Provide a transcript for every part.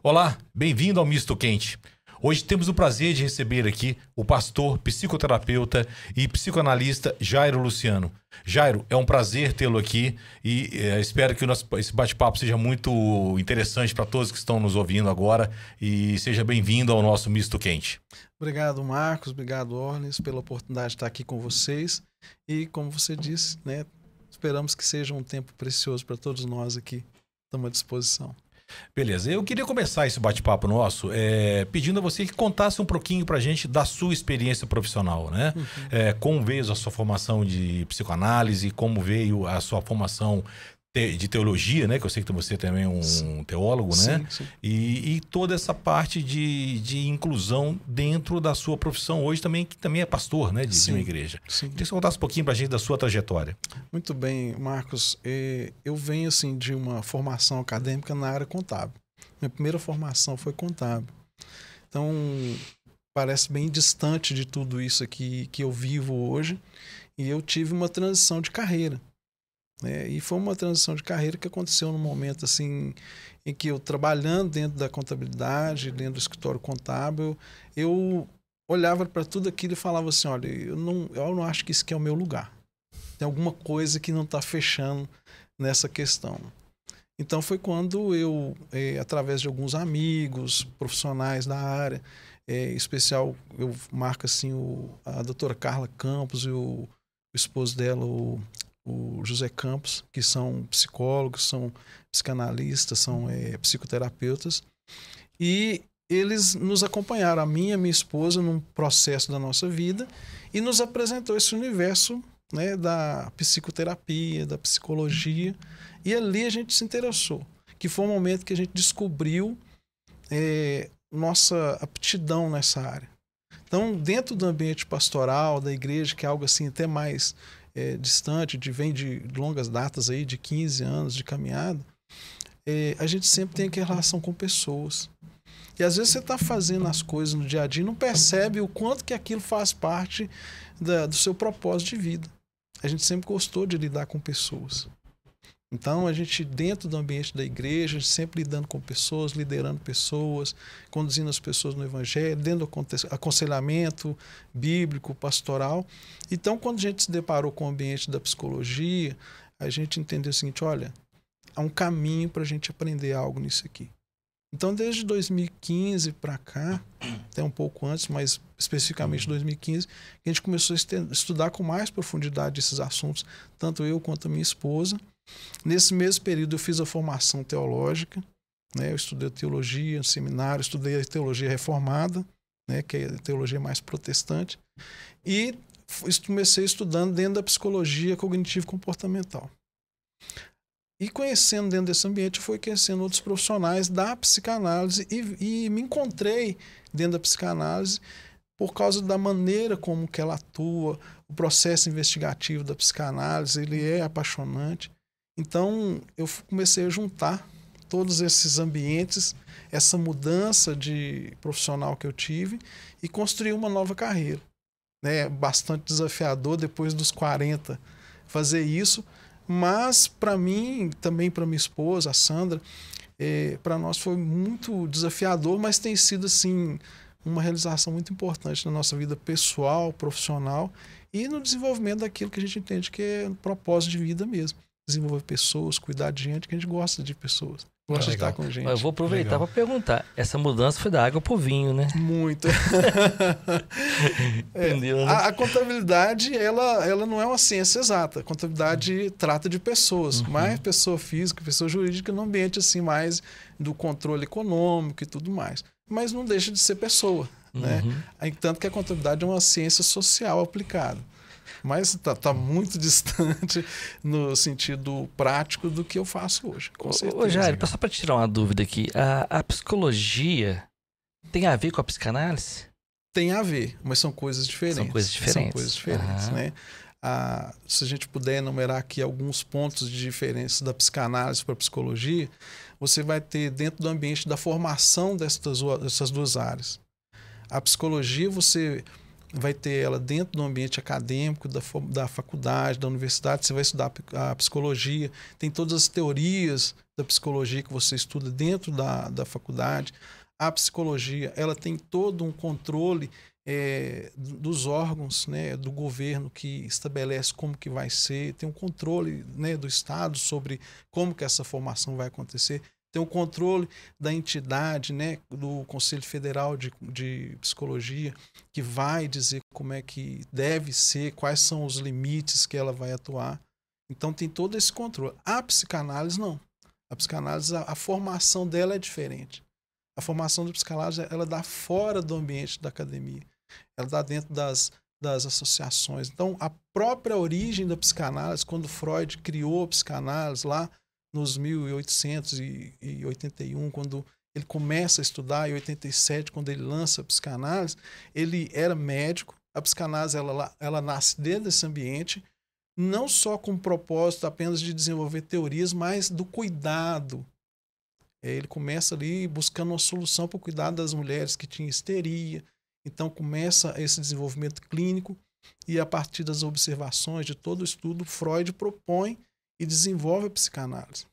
Olá, bem-vindo ao Misto Quente. Hoje temos o prazer de receber aqui o pastor, psicoterapeuta e psicoanalista Jairo Luciano. Jairo, é um prazer tê-lo aqui e espero que esse bate-papo seja muito interessante para todos que estão nos ouvindo agora e seja bem-vindo ao nosso Misto Quente. Obrigado, Marcos. Obrigado, Orles, pela oportunidade de estar aqui com vocês. E, como você disse, né, esperamos que seja um tempo precioso para todos nós aqui. Estamos à disposição. Beleza, eu queria começar esse bate-papo nosso pedindo a você que contasse um pouquinho pra gente da sua experiência profissional, né? Como veio a sua formação de psicoanálise, como veio a sua formação de teologia, né? Que eu sei que você também é um teólogo, né? Sim. E toda essa parte de inclusão dentro da sua profissão hoje também, que também é pastor, né? De uma igreja. Sim. Queria que você contasse um pouquinho pra gente da sua trajetória. Muito bem, Marcos. Eu venho assim de uma formação acadêmica na área contábil. Minha primeira formação foi contábil. Então, parece bem distante de tudo isso aqui que eu vivo hoje. E eu tive uma transição de carreira. E foi uma transição de carreira que aconteceu num momento assim em que eu, trabalhando dentro da contabilidade, dentro do escritório contábil, eu olhava para tudo aquilo e falava assim, olha, eu não acho que isso aqui é o meu lugar. Tem alguma coisa que não está fechando nessa questão. Então foi quando eu, através de alguns amigos, profissionais da área, em especial eu marco assim a doutora Carla Campos e o esposo dela, o José Campos, que são psicólogos, são psicanalistas, são psicoterapeutas, e eles nos acompanharam, a minha esposa, num processo da nossa vida e nos apresentou esse universo, né, da psicoterapia, da psicologia, e ali a gente se interessou, que foi um momento que a gente descobriu nossa aptidão nessa área. Então, dentro do ambiente pastoral, da igreja, que é algo assim até mais distante, vem de longas datas aí, de 15 anos de caminhada, a gente sempre tem aquela relação com pessoas. E às vezes você está fazendo as coisas no dia a dia e não percebe o quanto que aquilo faz parte do seu propósito de vida. A gente sempre gostou de lidar com pessoas. Então, a gente, dentro do ambiente da igreja, a gente sempre lidando com pessoas, liderando pessoas, conduzindo as pessoas no evangelho, dentro do aconselhamento bíblico, pastoral. Então, quando a gente se deparou com o ambiente da psicologia, a gente entendeu o seguinte, olha, há um caminho para a gente aprender algo nisso aqui. Então, desde 2015 para cá, até um pouco antes, mas especificamente 2015, a gente começou a estudar com mais profundidade esses assuntos, tanto eu quanto a minha esposa. Nesse mesmo período eu fiz a formação teológica, né? Eu estudei teologia no seminário, estudei a teologia reformada, né? Que é a teologia mais protestante, e comecei estudando dentro da psicologia cognitivo-comportamental. E conhecendo dentro desse ambiente, eu fui conhecendo outros profissionais da psicanálise e me encontrei dentro da psicanálise por causa da maneira como que ela atua, o processo investigativo da psicanálise, ele é apaixonante. Então, eu comecei a juntar todos esses ambientes, essa mudança de profissional que eu tive e construir uma nova carreira. Bastante desafiador depois dos 40 fazer isso, mas para mim, também para minha esposa, a Sandra, para nós foi muito desafiador, mas tem sido assim uma realização muito importante na nossa vida pessoal, profissional e no desenvolvimento daquilo que a gente entende que é um propósito de vida mesmo. Desenvolver pessoas, cuidar de gente, que a gente gosta de pessoas. Gosta de estar com gente. Eu vou aproveitar para perguntar. Essa mudança foi da água pro vinho, né? Muito. Entendeu, né? A contabilidade, ela não é uma ciência exata. A contabilidade trata de pessoas, mais pessoa física, pessoa jurídica, no ambiente assim mais do controle econômico e tudo mais. Mas não deixa de ser pessoa, né? Tanto que a contabilidade é uma ciência social aplicada. Mas está muito distante no sentido prático do que eu faço hoje, com certeza. Ô Jair, só para tirar uma dúvida aqui, a psicologia tem a ver com a psicanálise? Tem a ver, mas são coisas diferentes. São coisas diferentes. Né? Se a gente puder enumerar aqui alguns pontos de diferença da psicanálise para a psicologia, você vai ter dentro do ambiente da formação dessas duas áreas. A psicologia, você vai ter ela dentro do ambiente acadêmico, da faculdade, da universidade, você vai estudar a psicologia, tem todas as teorias da psicologia que você estuda dentro da faculdade. A psicologia, ela tem todo um controle dos órgãos, né, do governo que estabelece como que vai ser, tem um controle, né, do Estado sobre como que essa formação vai acontecer, tem um controle da entidade, né, do Conselho Federal de Psicologia, que vai dizer como é que deve ser, quais são os limites que ela vai atuar. Então tem todo esse controle. A psicanálise não. A psicanálise, a formação dela é diferente. A formação da psicanálise, ela dá fora do ambiente da academia. Ela dá dentro das associações. Então, a própria origem da psicanálise, quando Freud criou a psicanálise lá nos 1881, quando ele começa a estudar, em 87, quando ele lança a psicanálise, ele era médico. A psicanálise, ela nasce dentro desse ambiente, não só com o propósito apenas de desenvolver teorias, mas do cuidado. Ele começa ali buscando uma solução para o cuidado das mulheres que tinham histeria. Então começa esse desenvolvimento clínico e a partir das observações de todo o estudo, Freud propõe e desenvolve a psicanálise.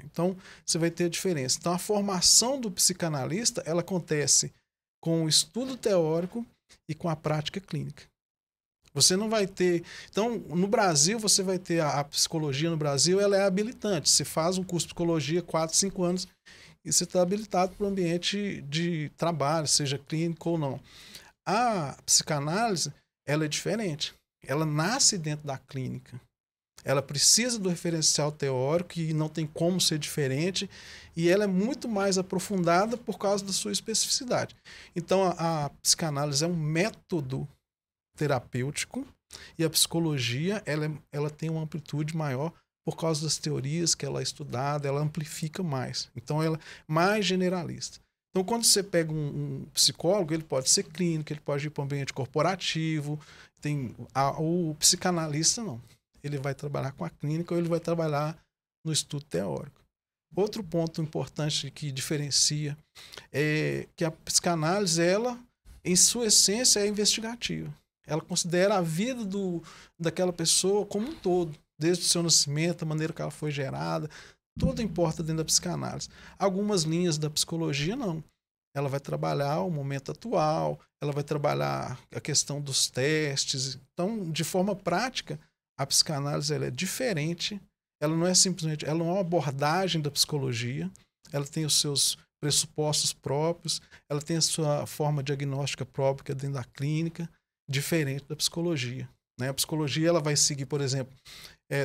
Então você vai ter a diferença. Então a formação do psicanalista, ela acontece com o estudo teórico e com a prática clínica. Você não vai ter... Então, no Brasil, você vai ter a psicologia no Brasil, ela é habilitante. Você faz um curso de psicologia 4, 5 anos e você está habilitado para o ambiente de trabalho, seja clínico ou não. A psicanálise, ela é diferente. Ela nasce dentro da clínica. Ela precisa do referencial teórico e não tem como ser diferente, e ela é muito mais aprofundada por causa da sua especificidade. Então, a psicanálise é um método terapêutico e a psicologia ela tem uma amplitude maior por causa das teorias que ela é estudada, ela amplifica mais. Então, ela é mais generalista. Então, quando você pega um psicólogo, ele pode ser clínico, ele pode ir para o ambiente corporativo, o psicanalista não. Ele vai trabalhar com a clínica ou ele vai trabalhar no estudo teórico. Outro ponto importante que diferencia é que a psicanálise, ela, em sua essência, é investigativa. Ela considera a vida daquela pessoa como um todo, desde o seu nascimento, a maneira que ela foi gerada, tudo importa dentro da psicanálise. Algumas linhas da psicologia, não. Ela vai trabalhar o momento atual, ela vai trabalhar a questão dos testes. Então, de forma prática, a psicanálise ela é diferente. Ela não é simplesmente, ela não é uma abordagem da psicologia, ela tem os seus pressupostos próprios, ela tem a sua forma diagnóstica própria que é dentro da clínica, diferente da psicologia, né? A psicologia ela vai seguir, por exemplo,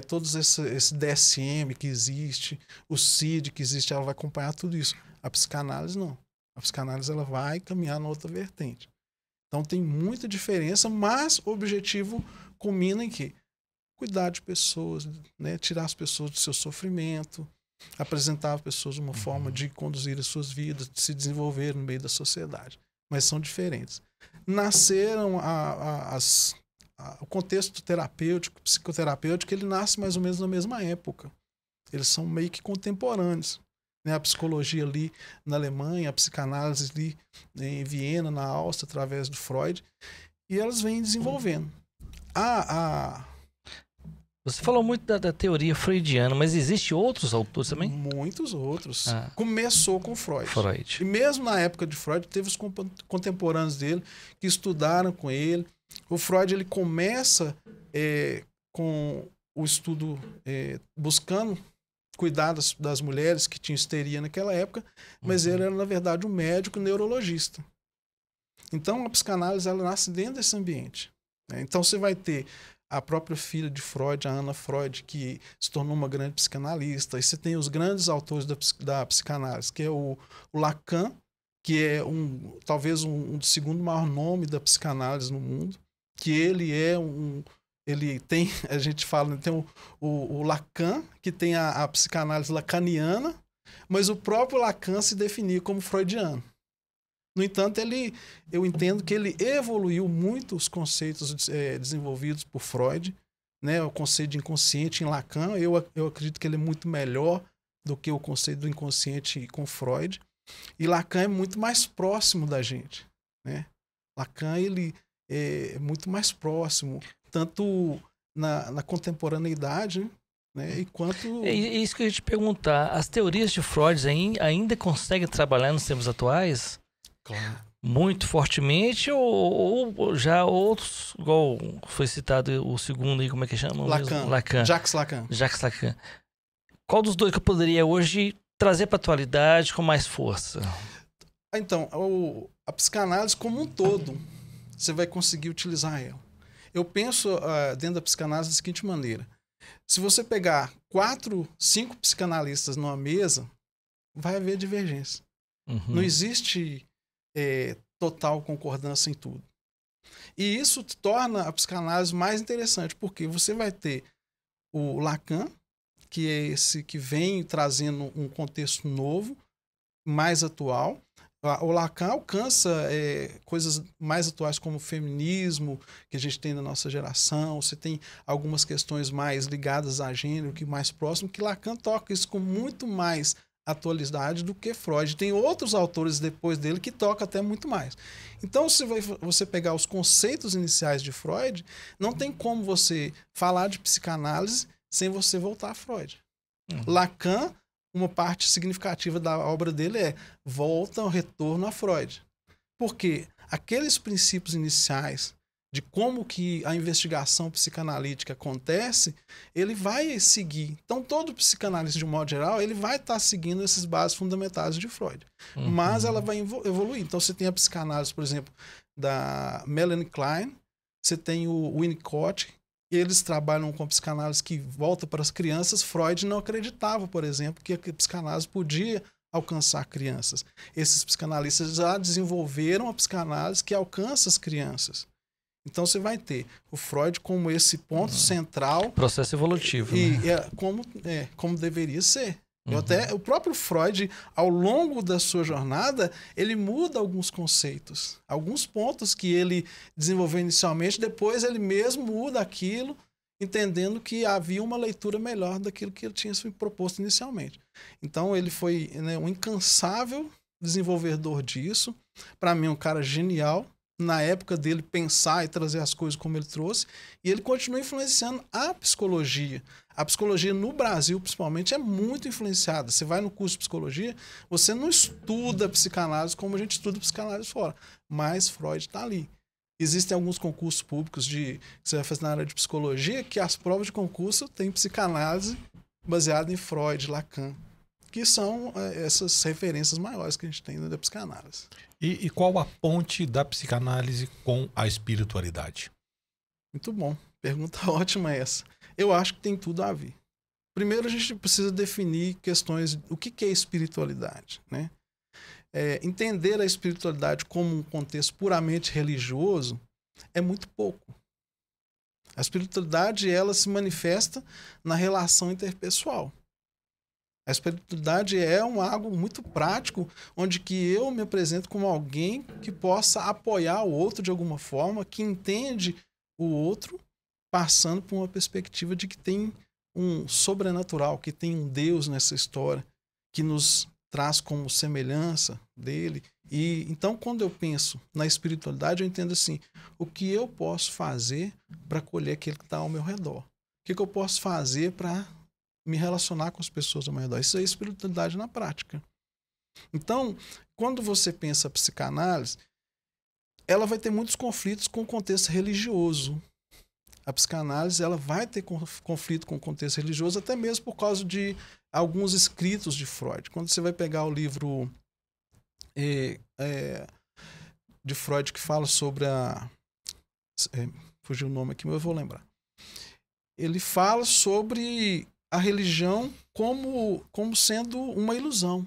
todos esse DSM que existe, o CID que existe, ela vai acompanhar tudo isso. A psicanálise não. A psicanálise ela vai caminhar na outra vertente. Então tem muita diferença, mas o objetivo culmina em quê? Cuidar de pessoas, né? Tirar as pessoas do seu sofrimento, apresentar as pessoas uma forma de conduzir as suas vidas, de se desenvolver no meio da sociedade. Mas são diferentes. Nasceram o contexto terapêutico, psicoterapêutico, ele nasce mais ou menos na mesma época. Eles são meio que contemporâneos, né? A psicologia ali na Alemanha, a psicanálise ali em Viena, na Áustria, através do Freud, e elas vêm desenvolvendo. Você falou muito da teoria freudiana, mas existem outros autores também? Muitos outros. Começou com Freud. Freud. E mesmo na época de Freud, teve os contemporâneos dele que estudaram com ele. O Freud ele começa com o estudo buscando cuidar das mulheres que tinham histeria naquela época, mas ele era, na verdade, um médico neurologista. Então, a psicanálise ela nasce dentro desse ambiente, né? Então, você vai ter a própria filha de Freud, a Ana Freud, que se tornou uma grande psicanalista. E você tem os grandes autores da psicanálise, que é o Lacan, que é talvez um segundo maior nome da psicanálise no mundo, que ele tem, a gente fala, tem o Lacan, que tem a psicanálise lacaniana, mas o próprio Lacan se definia como freudiano. No entanto, eu entendo que ele evoluiu muito os conceitos desenvolvidos por Freud, né? O conceito de inconsciente em Lacan, eu acredito que ele é muito melhor do que o conceito do inconsciente com Freud. E Lacan é muito mais próximo da gente, né? Lacan, ele muito mais próximo, tanto na contemporaneidade, né, e quanto... É isso que eu ia te perguntar. As teorias de Freud ainda conseguem trabalhar nos tempos atuais? Claro. Muito fortemente ou já outros, igual foi citado o segundo aí, como é que chama? Lacan. Jacques Lacan. Jacques Lacan. Qual dos dois que eu poderia hoje trazer para a atualidade com mais força? Então, a psicanálise como um todo, você vai conseguir utilizar ela. Eu penso dentro da psicanálise da seguinte maneira. Se você pegar 4, 5 psicanalistas numa mesa, vai haver divergência. Uhum. Não existe total concordância em tudo. E isso torna a psicanálise mais interessante, porque você vai ter o Lacan, que é esse que vem trazendo um contexto novo, mais atual. O Lacan alcança coisas mais atuais como o feminismo, que a gente tem na nossa geração. Você tem algumas questões mais ligadas a gênero, que mais próximo, que Lacan toca isso com muito mais atualidade do que Freud. Tem outros autores depois dele que tocam até muito mais. Então, se você pegar os conceitos iniciais de Freud, não tem como você falar de psicanálise sem você voltar a Freud. Lacan, uma parte significativa da obra dele volta ao retorno a Freud. Porque aqueles princípios iniciais de como que a investigação psicanalítica acontece, ele vai seguir. Então, todo psicanalista, de um modo geral, ele vai estar seguindo essas bases fundamentais de Freud. Uhum. Mas ela vai evoluir. Então, você tem a psicanálise, por exemplo, da Melanie Klein, você tem o Winnicott, eles trabalham com psicanálise que volta para as crianças. Freud não acreditava, por exemplo, que a psicanálise podia alcançar crianças. Esses psicanalistas já desenvolveram a psicanálise que alcança as crianças. Então você vai ter o Freud como esse ponto central. Processo evolutivo. E né? como deveria ser. O próprio Freud, ao longo da sua jornada, ele muda alguns conceitos. Alguns pontos que ele desenvolveu inicialmente, depois ele mesmo muda aquilo, entendendo que havia uma leitura melhor daquilo que ele tinha se proposto inicialmente. Então ele foi um incansável desenvolvedor disso. Para mim, um cara genial. Na época dele pensar e trazer as coisas como ele trouxe, e ele continua influenciando a psicologia. A psicologia no Brasil, principalmente, é muito influenciada. Você vai no curso de psicologia, você não estuda psicanálise como a gente estuda psicanálise fora, mas Freud está ali. Existem alguns concursos públicos que você vai fazer na área de psicologia, que as provas de concurso têm psicanálise baseada em Freud, Lacan, que são essas referências maiores que a gente tem da psicanálise. E qual a ponte da psicanálise com a espiritualidade? Muito bom. Pergunta ótima essa. Eu acho que tem tudo a ver. Primeiro, a gente precisa definir questões do que é espiritualidade, né? Entender a espiritualidade como um contexto puramente religioso é muito pouco. A espiritualidade, ela se manifesta na relação interpessoal. A espiritualidade é algo muito prático, onde que eu me apresento como alguém que possa apoiar o outro de alguma forma, que entende o outro, passando por uma perspectiva de que tem um sobrenatural, que tem um Deus nessa história, que nos traz como semelhança dele. E então, quando eu penso na espiritualidade, eu entendo assim, o que eu posso fazer para acolher aquele que está ao meu redor? O que eu posso fazer para me relacionar com as pessoas ao meu redor? Isso é espiritualidade na prática. Então, quando você pensa a psicanálise, ela vai ter muitos conflitos com o contexto religioso. A psicanálise, ela vai ter conflito com o contexto religioso, até mesmo por causa de alguns escritos de Freud. Quando você vai pegar o livro de Freud que fala sobre fugiu o nome aqui, mas eu vou lembrar. Ele fala sobre a religião como sendo uma ilusão.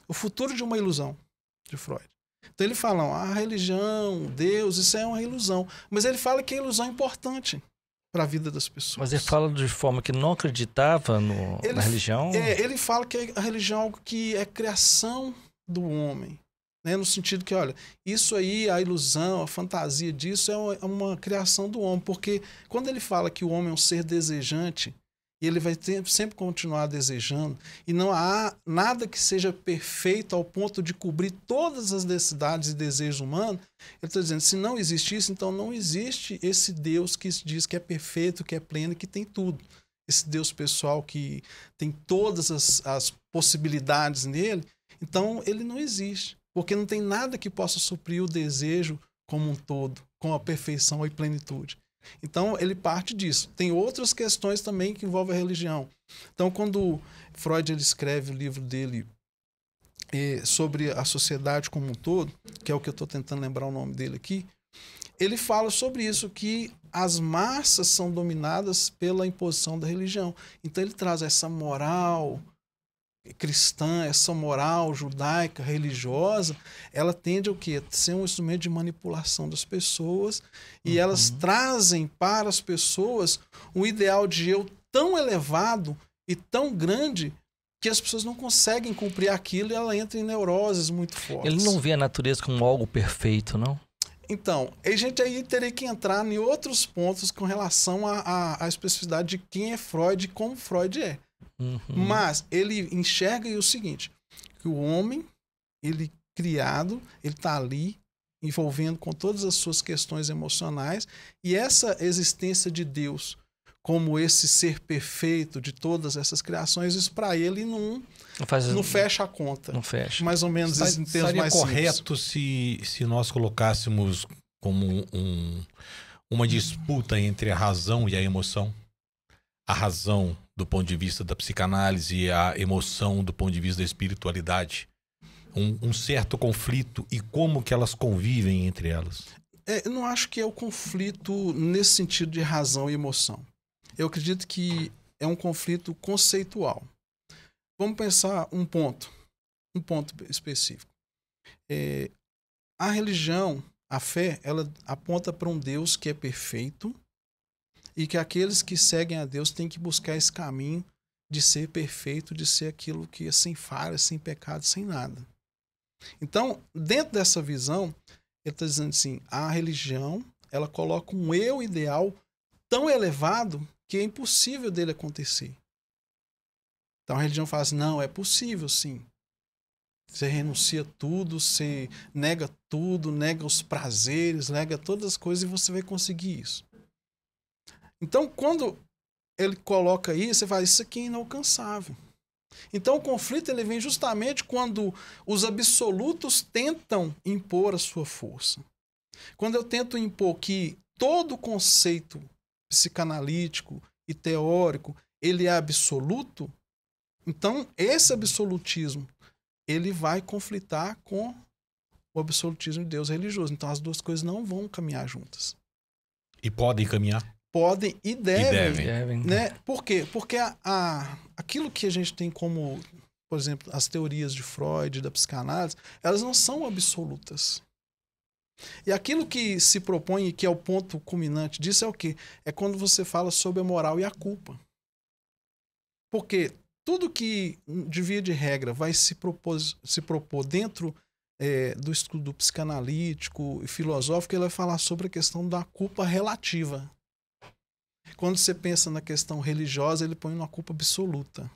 O futuro de uma ilusão, de Freud. Então ele fala, a religião, Deus, isso é uma ilusão. Mas ele fala que a ilusão é importante para a vida das pessoas. Mas ele fala de forma que não acreditava na religião? Ele fala que a religião é algo que é criação do homem. Né? No sentido que, olha, isso aí, a ilusão, a fantasia disso é uma criação do homem. Porque quando ele fala que o homem é um ser desejante, E ele vai sempre continuar desejando. E não há nada que seja perfeito ao ponto de cobrir todas as necessidades e desejos humanos. Ele está dizendo, se não existe isso, então não existe esse Deus que diz que é perfeito, que é pleno, que tem tudo. Esse Deus pessoal que tem todas as possibilidades nele. Então, ele não existe. Porque não tem nada que possa suprir o desejo como um todo, com a perfeição e plenitude. Então, ele parte disso. Tem outras questões também que envolvem a religião. Então, quando Freud ele escreve o livro dele sobre a sociedade como um todo, que é o que eu estou tentando lembrar o nome dele aqui, ele fala sobre isso, que as massas são dominadas pela imposição da religião. Então, ele traz essa moral cristã, essa moral judaica, religiosa, ela tende ao quê? A ser um instrumento de manipulação das pessoas e elas trazem para as pessoas um ideal de eu tão elevado e tão grande que as pessoas não conseguem cumprir aquilo e ela entra em neuroses muito fortes. Ele não vê a natureza como algo perfeito, não? Então, a gente aí teria que entrar em outros pontos com relação à especificidade de quem é Freud e como Freud é. Mas ele enxerga o seguinte, que o homem, ele criado, ele está ali envolvendo com todas as suas questões emocionais e essa existência de Deus como esse ser perfeito de todas essas criações, isso para ele não fecha a conta. Não fecha. Mais ou menos em termos mais correto se nós colocássemos como uma disputa entre a razão e a emoção? A razão do ponto de vista da psicanálise e a emoção do ponto de vista da espiritualidade. Um certo conflito e como que elas convivem entre elas. Eu não acho que é o conflito nesse sentido de razão e emoção. Eu acredito que é um conflito conceitual. Vamos pensar um ponto específico. A religião, a fé, ela aponta para um Deus que é perfeito e que aqueles que seguem a Deus têm que buscar esse caminho de ser perfeito, de ser aquilo que é sem falha, sem pecado, sem nada. Então, dentro dessa visão, ele está dizendo assim, a religião, ela coloca um eu ideal tão elevado que é impossível dele acontecer. Então a religião fala assim, não, é possível sim. Você renuncia tudo, você nega tudo, nega os prazeres, nega todas as coisas e você vai conseguir isso. Então, quando ele coloca isso, você fala, isso aqui é inalcançável. Então, o conflito ele vem justamente quando os absolutos tentam impor a sua força. Quando eu tento impor que todo conceito psicanalítico e teórico, ele é absoluto, então esse absolutismo, ele vai conflitar com o absolutismo de Deus religioso. Então, as duas coisas não vão caminhar juntas. E podem caminhar? Podem e devem. Né? Devem. Por quê? Porque aquilo que a gente tem como, por exemplo, as teorias de Freud, da psicanálise, elas não são absolutas. E aquilo que se propõe, e que é o ponto culminante disso, é o quê? É quando você fala sobre a moral e a culpa. Porque tudo que, de via de regra, vai se propor dentro do estudo psicanalítico e filosófico, ele vai falar sobre a questão da culpa relativa. Quando você pensa na questão religiosa, ele põe uma culpa absoluta.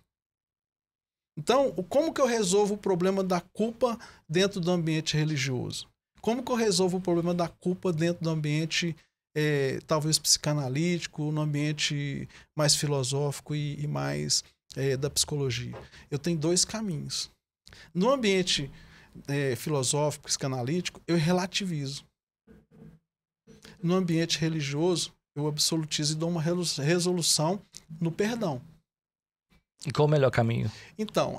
Então, como que eu resolvo o problema da culpa dentro do ambiente religioso? Como que eu resolvo o problema da culpa dentro do ambiente, talvez psicanalítico, no ambiente mais filosófico e mais da psicologia? Eu tenho dois caminhos. No ambiente filosófico, psicanalítico, eu relativizo. No ambiente religioso, eu absolutizo e dou uma resolução no perdão. E qual o melhor caminho? Então,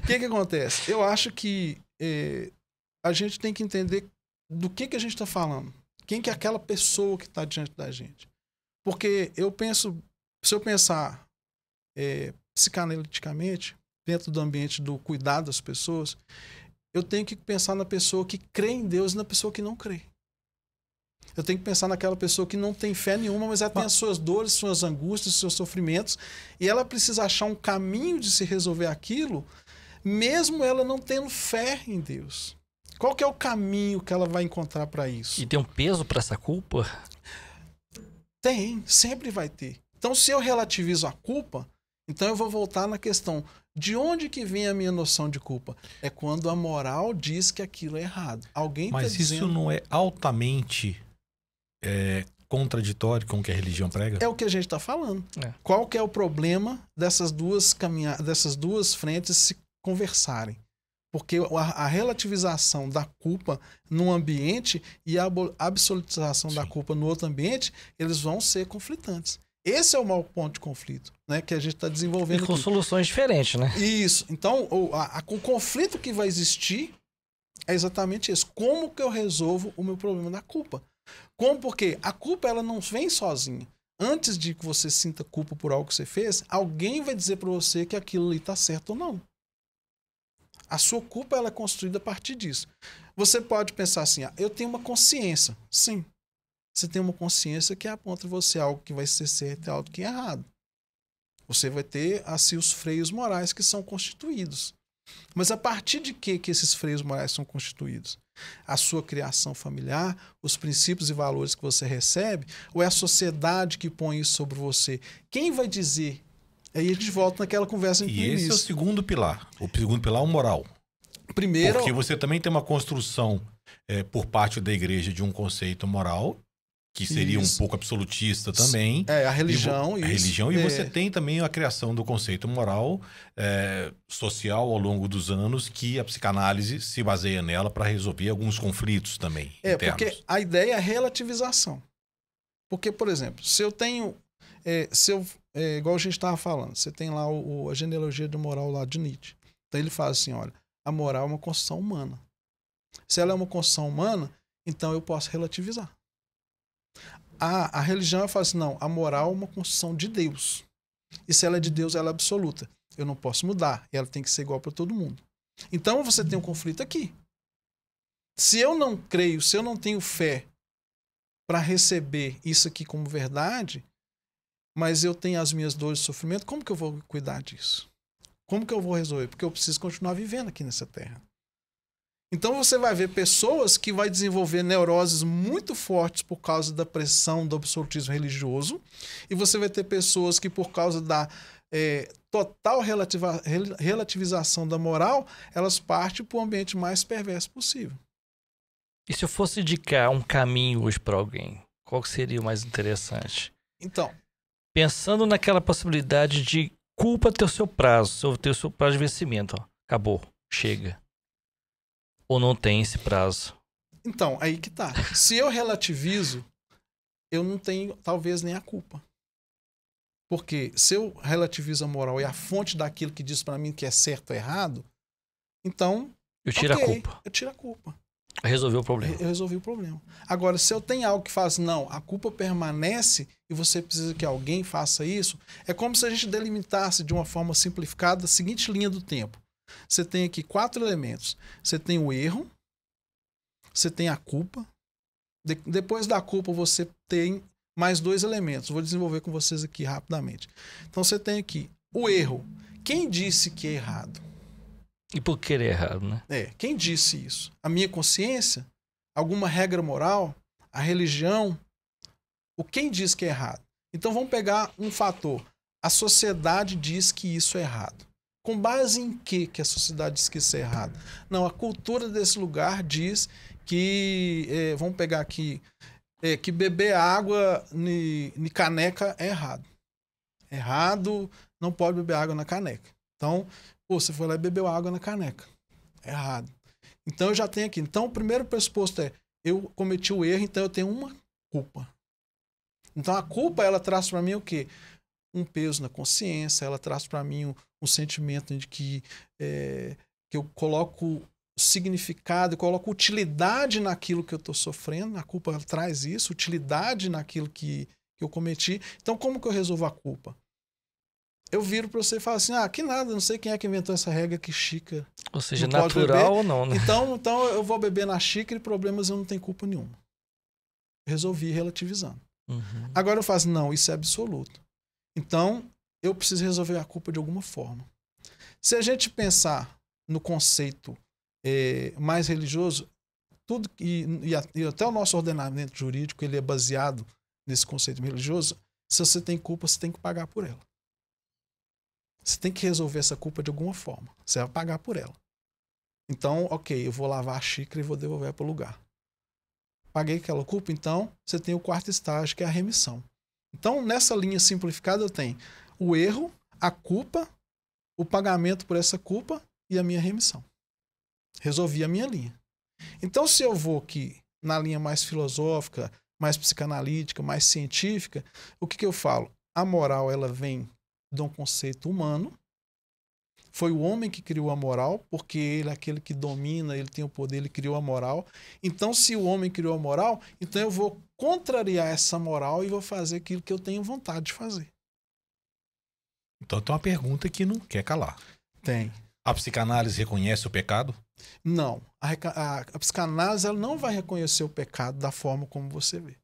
o que acontece? Eu acho que a gente tem que entender do que a gente está falando. Quem que é aquela pessoa que está diante da gente? Porque eu penso, se eu pensar psicanaliticamente, dentro do ambiente do cuidado das pessoas, eu tenho que pensar na pessoa que crê em Deus e na pessoa que não crê. Eu tenho que pensar naquela pessoa que não tem fé nenhuma, mas ela tem as suas dores, suas angústias, seus sofrimentos, e ela precisa achar um caminho de se resolver aquilo, mesmo ela não tendo fé em Deus. Qual que é o caminho que ela vai encontrar para isso? E tem um peso para essa culpa? Tem, sempre vai ter. Então, se eu relativizo a culpa, então eu vou voltar na questão de onde que vem a minha noção de culpa? É quando a moral diz que aquilo é errado. Alguém Mas tá isso dizendo... não é altamente contraditório com o que a religião prega? É o que a gente está falando. É. Qual que é o problema dessas duas frentes se conversarem? Porque a relativização da culpa num ambiente e a absolutização da culpa no outro ambiente, eles vão ser conflitantes. Esse é o maior ponto de conflito, né, que a gente está desenvolvendo E com aqui. soluções diferentes, né? Isso. Então, o conflito que vai existir é exatamente isso. Como que eu resolvo o meu problema da culpa? Como? Porque a culpa ela não vem sozinha. Antes de que você sinta culpa por algo que você fez, alguém vai dizer para você que aquilo ali está certo ou não. A sua culpa ela é construída a partir disso. Você pode pensar assim, eu tenho uma consciência. Sim. Você tem uma consciência que aponta você algo que vai ser certo e algo que é errado. Você vai ter assim os freios morais que são constituídos. Mas a partir de que esses freios morais são constituídos? A sua criação familiar, os princípios e valores que você recebe, ou é a sociedade que põe isso sobre você? Quem vai dizer? Aí a gente volta naquela conversa E esse é o segundo pilar. O segundo pilar é o moral. Primeiro, porque você também tem uma construção por parte da igreja de um conceito moral, que seria um pouco absolutista também. A religião. A religião, e você tem também a criação do conceito moral social ao longo dos anos, que a psicanálise se baseia nela para resolver alguns conflitos também internos. Porque a ideia é a relativização. Porque, por exemplo, se eu tenho... igual a gente estava falando, você tem lá a genealogia do moral lá de Nietzsche. Então ele fala assim, olha, a moral é uma construção humana. Se ela é uma construção humana, então eu posso relativizar. A religião fala assim, não, a moral é uma construção de Deus. E se ela é de Deus, ela é absoluta. Eu não posso mudar. Ela tem que ser igual para todo mundo. Então você tem um conflito aqui. Se eu não creio, se eu não tenho fé para receber isso aqui como verdade, mas eu tenho as minhas dores e sofrimento, como que eu vou cuidar disso? Como que eu vou resolver? Porque eu preciso continuar vivendo aqui nessa terra. Então você vai ver pessoas que vai desenvolver neuroses muito fortes por causa da pressão do absolutismo religioso, e você vai ter pessoas que por causa da total relativização da moral, elas partem para o ambiente mais perverso possível. E se eu fosse indicar um caminho hoje para alguém, qual seria o mais interessante? Então, pensando naquela possibilidade de culpa ter o seu prazo, ter o seu prazo de vencimento, acabou, chega. Ou não tem esse prazo? Então, aí que tá. Se eu relativizo, eu não tenho, talvez, nem a culpa. Porque se eu relativizo a moral e a fonte daquilo que diz para mim que é certo ou errado, então... Eu tiro a culpa. Eu tiro a culpa. Resolveu o problema. Eu resolvi o problema. Agora, se eu tenho algo que faz, não, a culpa permanece e você precisa que alguém faça isso, é como se a gente delimitasse de uma forma simplificada a seguinte linha do tempo. Você tem aqui 4 elementos. Você tem o erro, você tem a culpa. Depois da culpa, você tem mais 2 elementos. Vou desenvolver com vocês aqui rapidamente. Então, você tem aqui o erro. Quem disse que é errado? E por que é errado, né? Quem disse isso? A minha consciência? Alguma regra moral? A religião? Quem diz que é errado? Então, vamos pegar um fator. A sociedade diz que isso é errado. Com base em que a sociedade diz que isso é errado? Não, a cultura desse lugar diz que, vamos pegar aqui, que beber água em caneca é errado. Errado, não pode beber água na caneca. Então, você foi lá e bebeu água na caneca. É errado. Então, eu já tenho aqui. Então, o primeiro pressuposto é, eu cometi o erro, então eu tenho uma culpa. Então, a culpa, ela traz para mim o quê? Um peso na consciência, ela traz para mim um sentimento de que eu coloco significado, eu coloco utilidade naquilo que eu estou sofrendo. A culpa traz isso, utilidade naquilo que eu cometi. Então, como que eu resolvo a culpa? Eu viro para você e falo assim, que nada, não sei quem é que inventou essa regra que xícara. Ou seja, natural ou não, né? Então eu vou beber na xícara e problemas eu não tenho culpa nenhuma. Resolvi relativizando. Uhum. Agora eu faço, não, isso é absoluto. Então, eu preciso resolver a culpa de alguma forma. Se a gente pensar no conceito mais religioso, tudo e até o nosso ordenamento jurídico ele é baseado nesse conceito religioso. Se você tem culpa, você tem que pagar por ela. Você tem que resolver essa culpa de alguma forma. Você vai pagar por ela. Então, ok, eu vou lavar a xícara e vou devolver para o lugar. Paguei aquela culpa, então você tem o quarto estágio, que é a remissão. Então, nessa linha simplificada, eu tenho o erro, a culpa, o pagamento por essa culpa e a minha remissão. Resolvi a minha linha. Então, se eu vou aqui na linha mais filosófica, mais psicanalítica, mais científica, o que eu falo? A moral, ela vem de um conceito humano. Foi o homem que criou a moral, porque ele é aquele que domina, ele tem o poder, ele criou a moral. Então, se o homem criou a moral, então eu vou contrariar essa moral e vou fazer aquilo que eu tenho vontade de fazer. Então tem uma pergunta que não quer calar. Tem. A psicanálise reconhece o pecado? Não. A psicanálise ela não vai reconhecer o pecado da forma como você vê.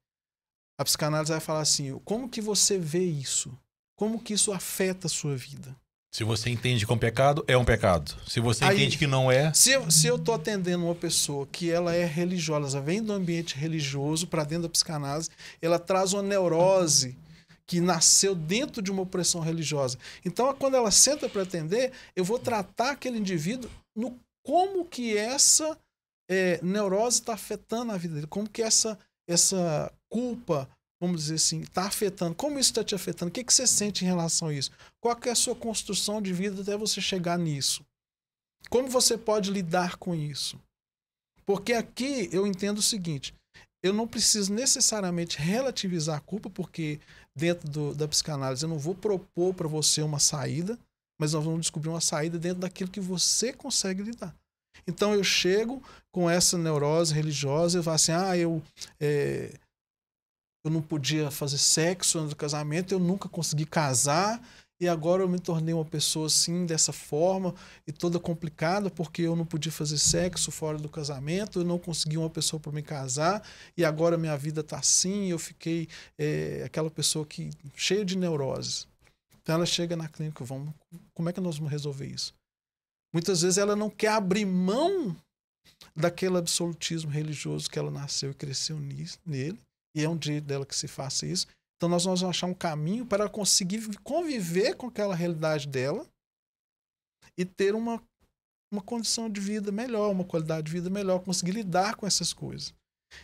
A psicanálise vai falar assim, como que você vê isso? Como que isso afeta a sua vida? Se você entende que é um pecado, é um pecado. Se você entende que não é... Se eu estou atendendo uma pessoa que ela é religiosa, ela vem do ambiente religioso para dentro da psicanálise, ela traz uma neurose que nasceu dentro de uma opressão religiosa. Então, quando ela senta para atender, eu vou tratar aquele indivíduo no como que essa neurose está afetando a vida dele, como que essa culpa, vamos dizer assim, está afetando. Como isso está te afetando? O que você sente em relação a isso? Qual que é a sua construção de vida até você chegar nisso? Como você pode lidar com isso? Porque aqui eu entendo o seguinte, eu não preciso necessariamente relativizar a culpa, porque dentro da psicanálise eu não vou propor para você uma saída, mas nós vamos descobrir uma saída dentro daquilo que você consegue lidar. Então eu chego com essa neurose religiosa e falo assim, eu não podia fazer sexo antes do casamento, eu nunca consegui casar e agora eu me tornei uma pessoa assim, dessa forma e toda complicada porque eu não podia fazer sexo fora do casamento, eu não consegui uma pessoa para me casar e agora minha vida está assim, eu fiquei aquela pessoa que cheia de neuroses. Então ela chega na clínica, como é que nós vamos resolver isso? Muitas vezes ela não quer abrir mão daquele absolutismo religioso que ela nasceu e cresceu nele. E é um direito dela que se faça isso. Então nós vamos achar um caminho para ela conseguir conviver com aquela realidade dela e ter uma condição de vida melhor, uma qualidade de vida melhor, conseguir lidar com essas coisas.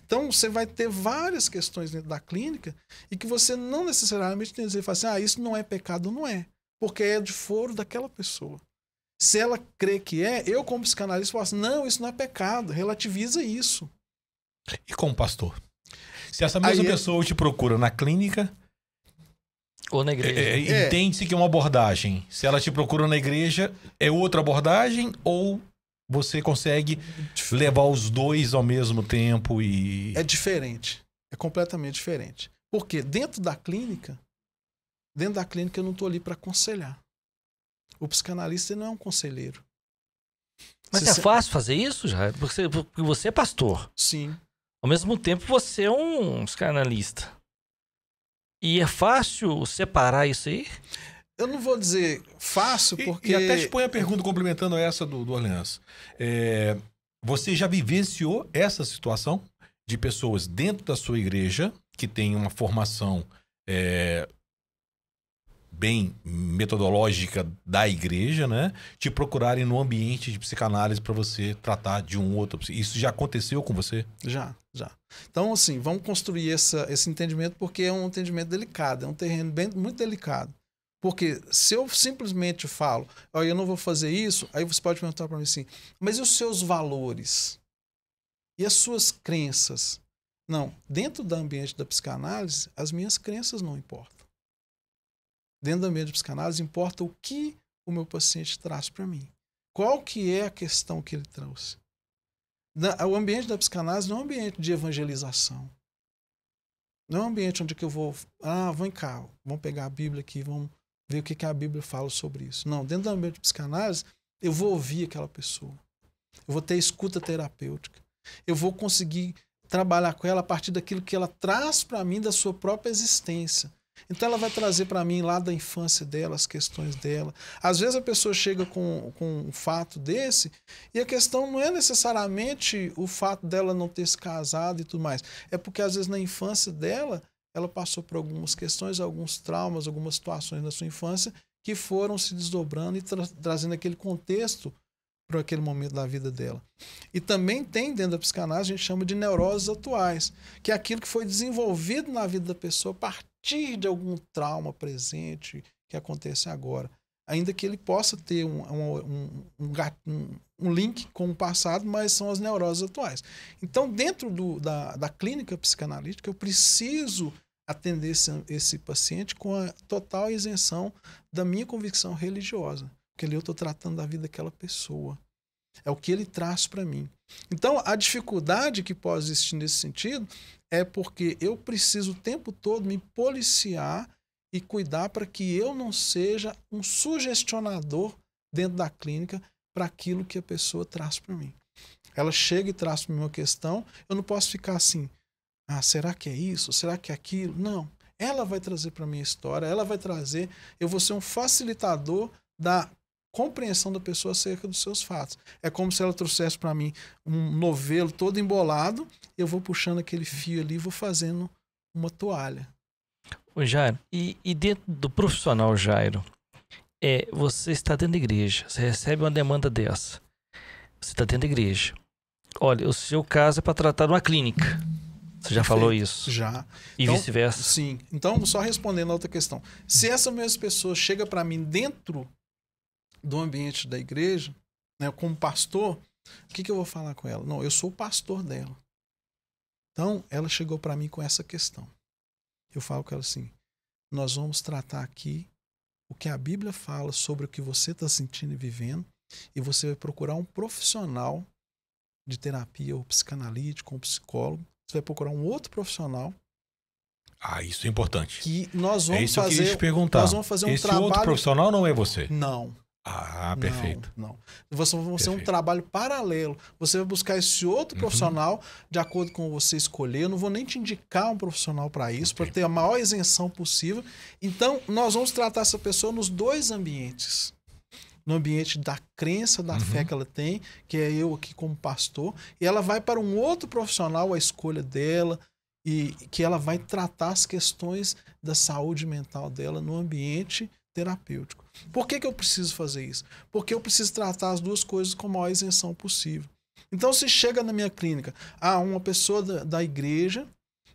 Então você vai ter várias questões dentro da clínica e que você não necessariamente tem que dizer assim, isso não é pecado, não é. Porque é de foro daquela pessoa. Se ela crê que eu como psicanalista falo assim, não, isso não é pecado, relativiza isso. E como pastor? Se essa mesma pessoa te procura na clínica... Ou na igreja. Entende-se que é uma abordagem. Se ela te procura na igreja, é outra abordagem ou você consegue levar os dois ao mesmo tempo e... É diferente. É completamente diferente. Porque dentro da clínica eu não estou ali para aconselhar. O psicanalista não é um conselheiro. Mas é fácil fazer isso, já? Porque você é pastor. Sim. Ao mesmo tempo, você é um psicanalista. E é fácil separar isso aí? Eu não vou dizer fácil, porque... E até te põe a pergunta complementando essa do Orleans. Você já vivenciou essa situação de pessoas dentro da sua igreja que tem uma formação bem metodológica da igreja, né? Te procurarem no ambiente de psicanálise para você tratar de um outro... Isso já aconteceu com você? Já. Então, assim, vamos construir esse entendimento porque é um entendimento delicado, é um terreno muito delicado. Porque se eu simplesmente falo, eu não vou fazer isso, aí você pode perguntar para mim assim, mas e os seus valores? E as suas crenças? Não, dentro do ambiente da psicanálise, as minhas crenças não importam. Dentro do ambiente da psicanálise, importa o que o meu paciente traz para mim. Qual que é a questão que ele trouxe? O ambiente da psicanálise não é um ambiente de evangelização. Não é um ambiente onde que eu vou... vem cá, vamos pegar a Bíblia aqui, vamos ver o que a Bíblia fala sobre isso. Não, dentro do ambiente de psicanálise, eu vou ouvir aquela pessoa. Eu vou ter escuta terapêutica. Eu vou conseguir trabalhar com ela a partir daquilo que ela traz para mim da sua própria existência. Então ela vai trazer para mim lá da infância dela, as questões dela. Às vezes a pessoa chega com um fato desse e a questão não é necessariamente o fato dela não ter se casado e tudo mais. É porque às vezes na infância dela, ela passou por algumas questões, alguns traumas, algumas situações na sua infância que foram se desdobrando e trazendo aquele contexto para aquele momento da vida dela. E também tem dentro da psicanálise, a gente chama de neuroses atuais, que é aquilo que foi desenvolvido na vida da pessoa a partir de algum trauma presente que acontece agora. Ainda que ele possa ter um link com o passado, mas são as neuroses atuais. Então, dentro da clínica psicanalítica, eu preciso atender esse paciente com a total isenção da minha convicção religiosa. Porque ali eu estou tratando da vida daquela pessoa. É o que ele traz para mim. Então, a dificuldade que pode existir nesse sentido é porque eu preciso o tempo todo me policiar e cuidar para que eu não seja um sugestionador dentro da clínica para aquilo que a pessoa traz para mim. Ela chega e traz para mim uma questão, eu não posso ficar assim, será que é isso? Será que é aquilo? Não. Ela vai trazer para mim a história, ela vai trazer, eu vou ser um facilitador da compreensão da pessoa acerca dos seus fatos. É como se ela trouxesse para mim um novelo todo embolado, eu vou puxando aquele fio ali e vou fazendo uma toalha. Ô Jairo, e dentro do profissional Jairo, você está dentro da igreja, você recebe uma demanda dessa, você está dentro da igreja. Olha, o seu caso é para tratar de uma clínica. Você já falou isso? Já. E então, vice-versa? Sim. Então, só respondendo a outra questão. Se essa mesma pessoa chega para mim dentro do ambiente da igreja, né, como pastor, o que eu vou falar com ela? Não, eu sou o pastor dela. Então, ela chegou para mim com essa questão. Eu falo com ela assim, nós vamos tratar aqui o que a Bíblia fala sobre o que você está sentindo e vivendo, e você vai procurar um profissional de terapia, ou psicanalítico, ou psicólogo. Você vai procurar um outro profissional. Isso é importante. Que nós vamos isso que eu queria te perguntar. Nós vamos fazer um Esse trabalho. Outro profissional não é você? Não. Perfeito. Não. Você vai fazer um trabalho paralelo. Você vai buscar esse outro profissional de acordo com você escolher. Eu não vou nem te indicar um profissional para isso, para ter a maior isenção possível. Então, nós vamos tratar essa pessoa nos dois ambientes. No ambiente da crença, da fé que ela tem, que é eu aqui como pastor, e ela vai para um outro profissional, a escolha dela, e que ela vai tratar as questões da saúde mental dela no ambiente terapêutico. Por que eu preciso fazer isso? Porque eu preciso tratar as duas coisas com a maior isenção possível. Então, se chega na minha clínica, uma pessoa da igreja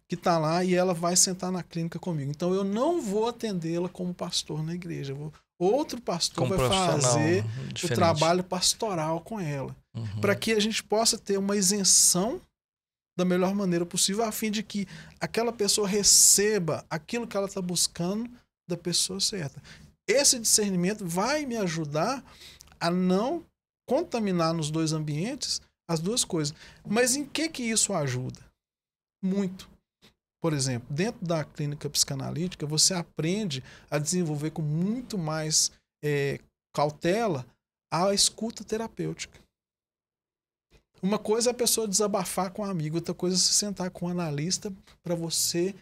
que está lá e ela vai sentar na clínica comigo. Então, eu não vou atendê-la como pastor na igreja. Outro pastor vai fazer o trabalho pastoral com ela. Para que a gente possa ter uma isenção da melhor maneira possível, a fim de que aquela pessoa receba aquilo que ela está buscando da pessoa certa. Esse discernimento vai me ajudar a não contaminar nos dois ambientes as duas coisas. Mas em que isso ajuda? Muito. Por exemplo, dentro da clínica psicanalítica, você aprende a desenvolver com muito mais cautela a escuta terapêutica. Uma coisa é a pessoa desabafar com um amigo, outra coisa é se sentar com um analista para você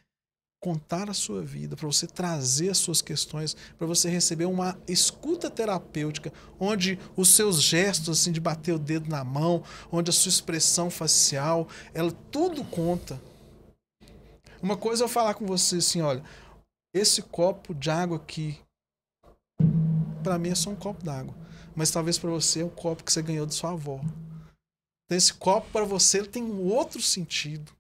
contar a sua vida, para você trazer as suas questões, para você receber uma escuta terapêutica, onde os seus gestos assim, de bater o dedo na mão, onde a sua expressão facial, ela tudo conta. Uma coisa é eu falar com você assim, olha, esse copo de água aqui, para mim é só um copo d'água, mas talvez para você é um copo que você ganhou de sua avó. Então, esse copo para você ele tem um outro sentido.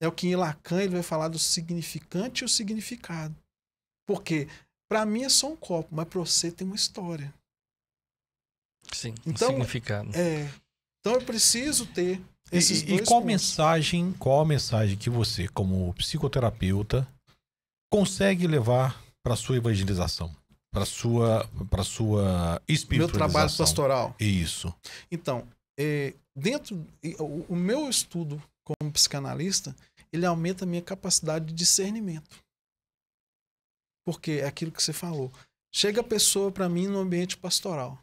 É o que em Lacan ele vai falar do significante e o significado. Porque para mim é só um copo, mas para você tem uma história. Sim, então, um significado. Então eu preciso ter esses dois qual pontos. Qual a mensagem que você, como psicoterapeuta, consegue levar para sua evangelização, para sua espiritualização? Meu trabalho pastoral. Isso. Então, o meu estudo como psicanalista, ele aumenta a minha capacidade de discernimento. Porque é aquilo que você falou. Chega a pessoa para mim no ambiente pastoral.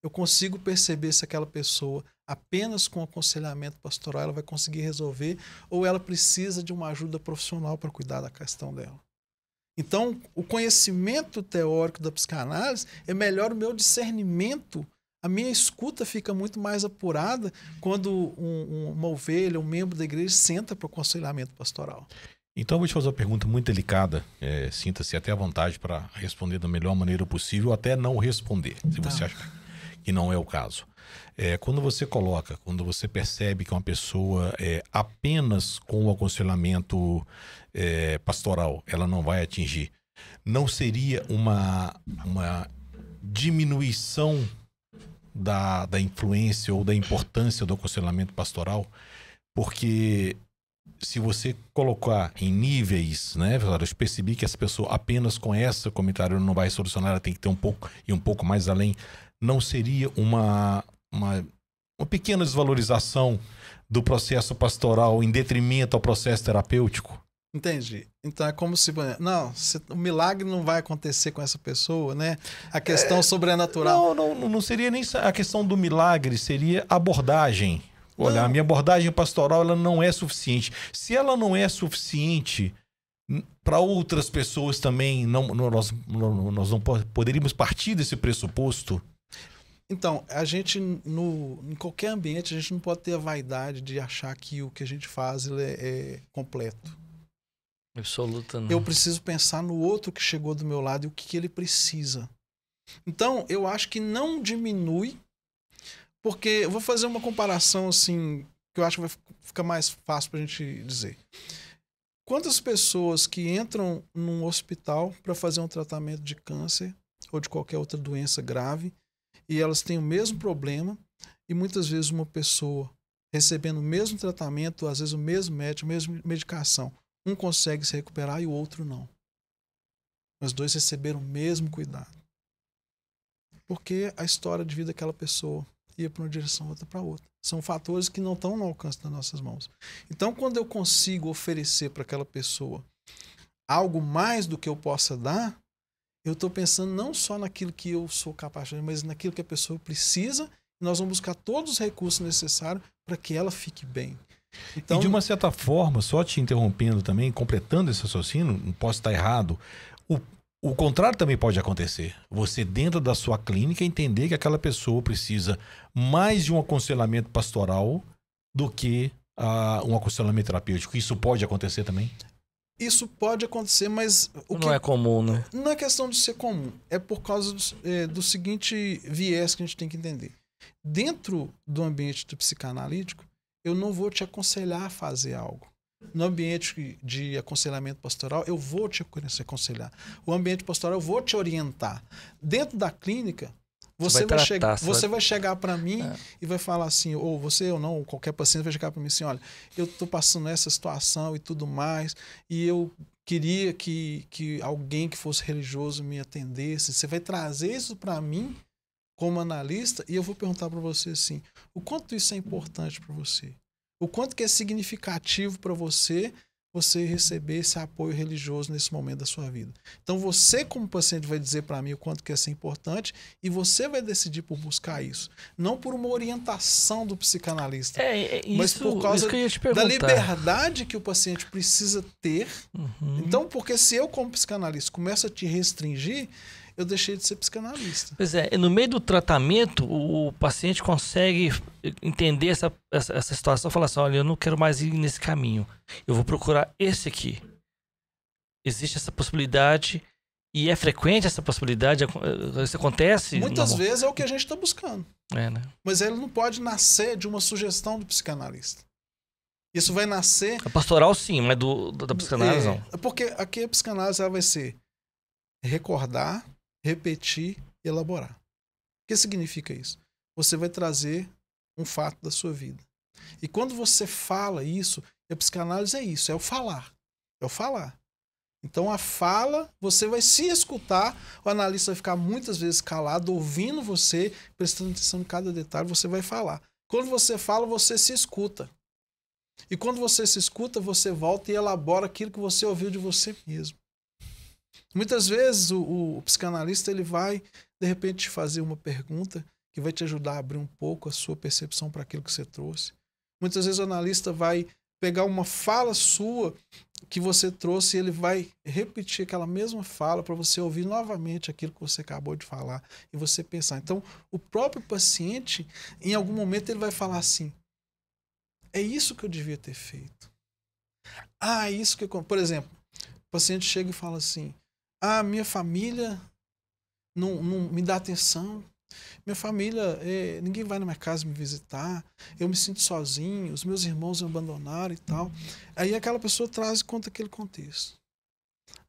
Eu consigo perceber se aquela pessoa, apenas com aconselhamento pastoral, ela vai conseguir resolver ou ela precisa de uma ajuda profissional para cuidar da questão dela. Então, o conhecimento teórico da psicanálise é melhor o meu discernimento. A minha escuta fica muito mais apurada quando uma ovelha, um membro da igreja, senta para o aconselhamento pastoral. Então eu vou te fazer uma pergunta muito delicada. Sinta-se até à vontade para responder da melhor maneira possível, ou até não responder, se você acha que não é o caso. Quando você percebe que uma pessoa apenas com o aconselhamento pastoral ela não vai atingir, não seria uma diminuição da influência ou da importância do aconselhamento pastoral? Porque se você colocar em níveis, né? Eu percebi que essa pessoa apenas com esse comentário não vai solucionar, ela tem que ter um pouco mais além. Não seria uma pequena desvalorização do processo pastoral em detrimento ao processo terapêutico? Entendi. Então é como se... Não, o milagre não vai acontecer com essa pessoa, né? A questão sobrenatural... Não seria nem a questão do milagre, seria a abordagem. Olha, a minha abordagem pastoral ela não é suficiente. Se ela não é suficiente, para outras pessoas também, nós não poderíamos partir desse pressuposto? Então, a gente, em qualquer ambiente, a gente não pode ter a vaidade de achar que o que a gente faz é completo. Absoluta, não. Eu preciso pensar no outro que chegou do meu lado e o que ele precisa. Então, eu acho que não diminui, porque eu vou fazer uma comparação assim, que eu acho que vai ficar mais fácil pra gente dizer. Quantas pessoas que entram num hospital para fazer um tratamento de câncer ou de qualquer outra doença grave e elas têm o mesmo problema e muitas vezes uma pessoa recebendo o mesmo tratamento, às vezes o mesmo médico, a mesma medicação, um consegue se recuperar e o outro não. Os dois receberam o mesmo cuidado. Porque a história de vida daquela pessoa ia para uma direção, outra para outra. São fatores que não estão no alcance das nossas mãos. Então, quando eu consigo oferecer para aquela pessoa algo mais do que eu possa dar, eu estou pensando não só naquilo que eu sou capaz de fazer, mas naquilo que a pessoa precisa, e nós vamos buscar todos os recursos necessários para que ela fique bem. Então, e de uma certa forma, só te interrompendo também, completando esse raciocínio, não posso estar errado, o contrário também pode acontecer. Você, dentro da sua clínica, entender que aquela pessoa precisa mais de um aconselhamento pastoral do que um aconselhamento terapêutico. Isso pode acontecer também? Isso pode acontecer, mas... Não é comum, né? Não é questão de ser comum. É por causa do seguinte viés que a gente tem que entender. Dentro do ambiente do psicanalítico, eu não vou te aconselhar a fazer algo. No ambiente de aconselhamento pastoral, eu vou te aconselhar. O ambiente pastoral, eu vou te orientar. Dentro da clínica, você vai chegar para mim e vai falar assim, ou você ou não, qualquer paciente vai chegar para mim assim, olha, eu estou passando essa situação e tudo mais, e eu queria que alguém que fosse religioso me atendesse. Você vai trazer isso para mim como analista e eu vou perguntar para você assim, o quanto isso é importante para você? O quanto que é significativo para você receber esse apoio religioso nesse momento da sua vida. Então você, como paciente, vai dizer para mim o quanto que é importante e você vai decidir por buscar isso. Não por uma orientação do psicanalista, mas por causa da liberdade que o paciente precisa ter. Uhum. Então, porque se eu, como psicanalista, começo a te restringir, eu deixei de ser psicanalista. Pois é, no meio do tratamento, o paciente consegue entender essa situação e falar assim, olha, eu não quero mais ir nesse caminho. Eu vou procurar esse aqui. Existe essa possibilidade e é frequente essa possibilidade? Isso acontece? Muitas vezes é o que a gente está buscando. Né? Mas ele não pode nascer de uma sugestão do psicanalista. Isso vai nascer... A pastoral sim, mas da psicanálise não. Porque aqui a psicanálise ela vai ser recordar, repetir e elaborar. O que significa isso? Você vai trazer um fato da sua vida. E quando você fala isso, a psicanálise é isso, é o falar. É o falar. Então a fala, você vai se escutar, o analista vai ficar muitas vezes calado, ouvindo você, prestando atenção em cada detalhe, você vai falar. Quando você fala, você se escuta. E quando você se escuta, você volta e elabora aquilo que você ouviu de você mesmo. Muitas vezes o psicanalista ele vai, de repente, te fazer uma pergunta que vai te ajudar a abrir um pouco a sua percepção para aquilo que você trouxe. Muitas vezes o analista vai pegar uma fala sua que você trouxe e ele vai repetir aquela mesma fala para você ouvir novamente aquilo que você acabou de falar e você pensar. Então, o próprio paciente, em algum momento, ele vai falar assim, é isso que eu devia ter feito. Isso que... Por exemplo, o paciente chega e fala assim, minha família não me dá atenção, minha família, ninguém vai na minha casa me visitar, eu me sinto sozinho, os meus irmãos me abandonaram e tal. Aí aquela pessoa traz e conta aquele contexto.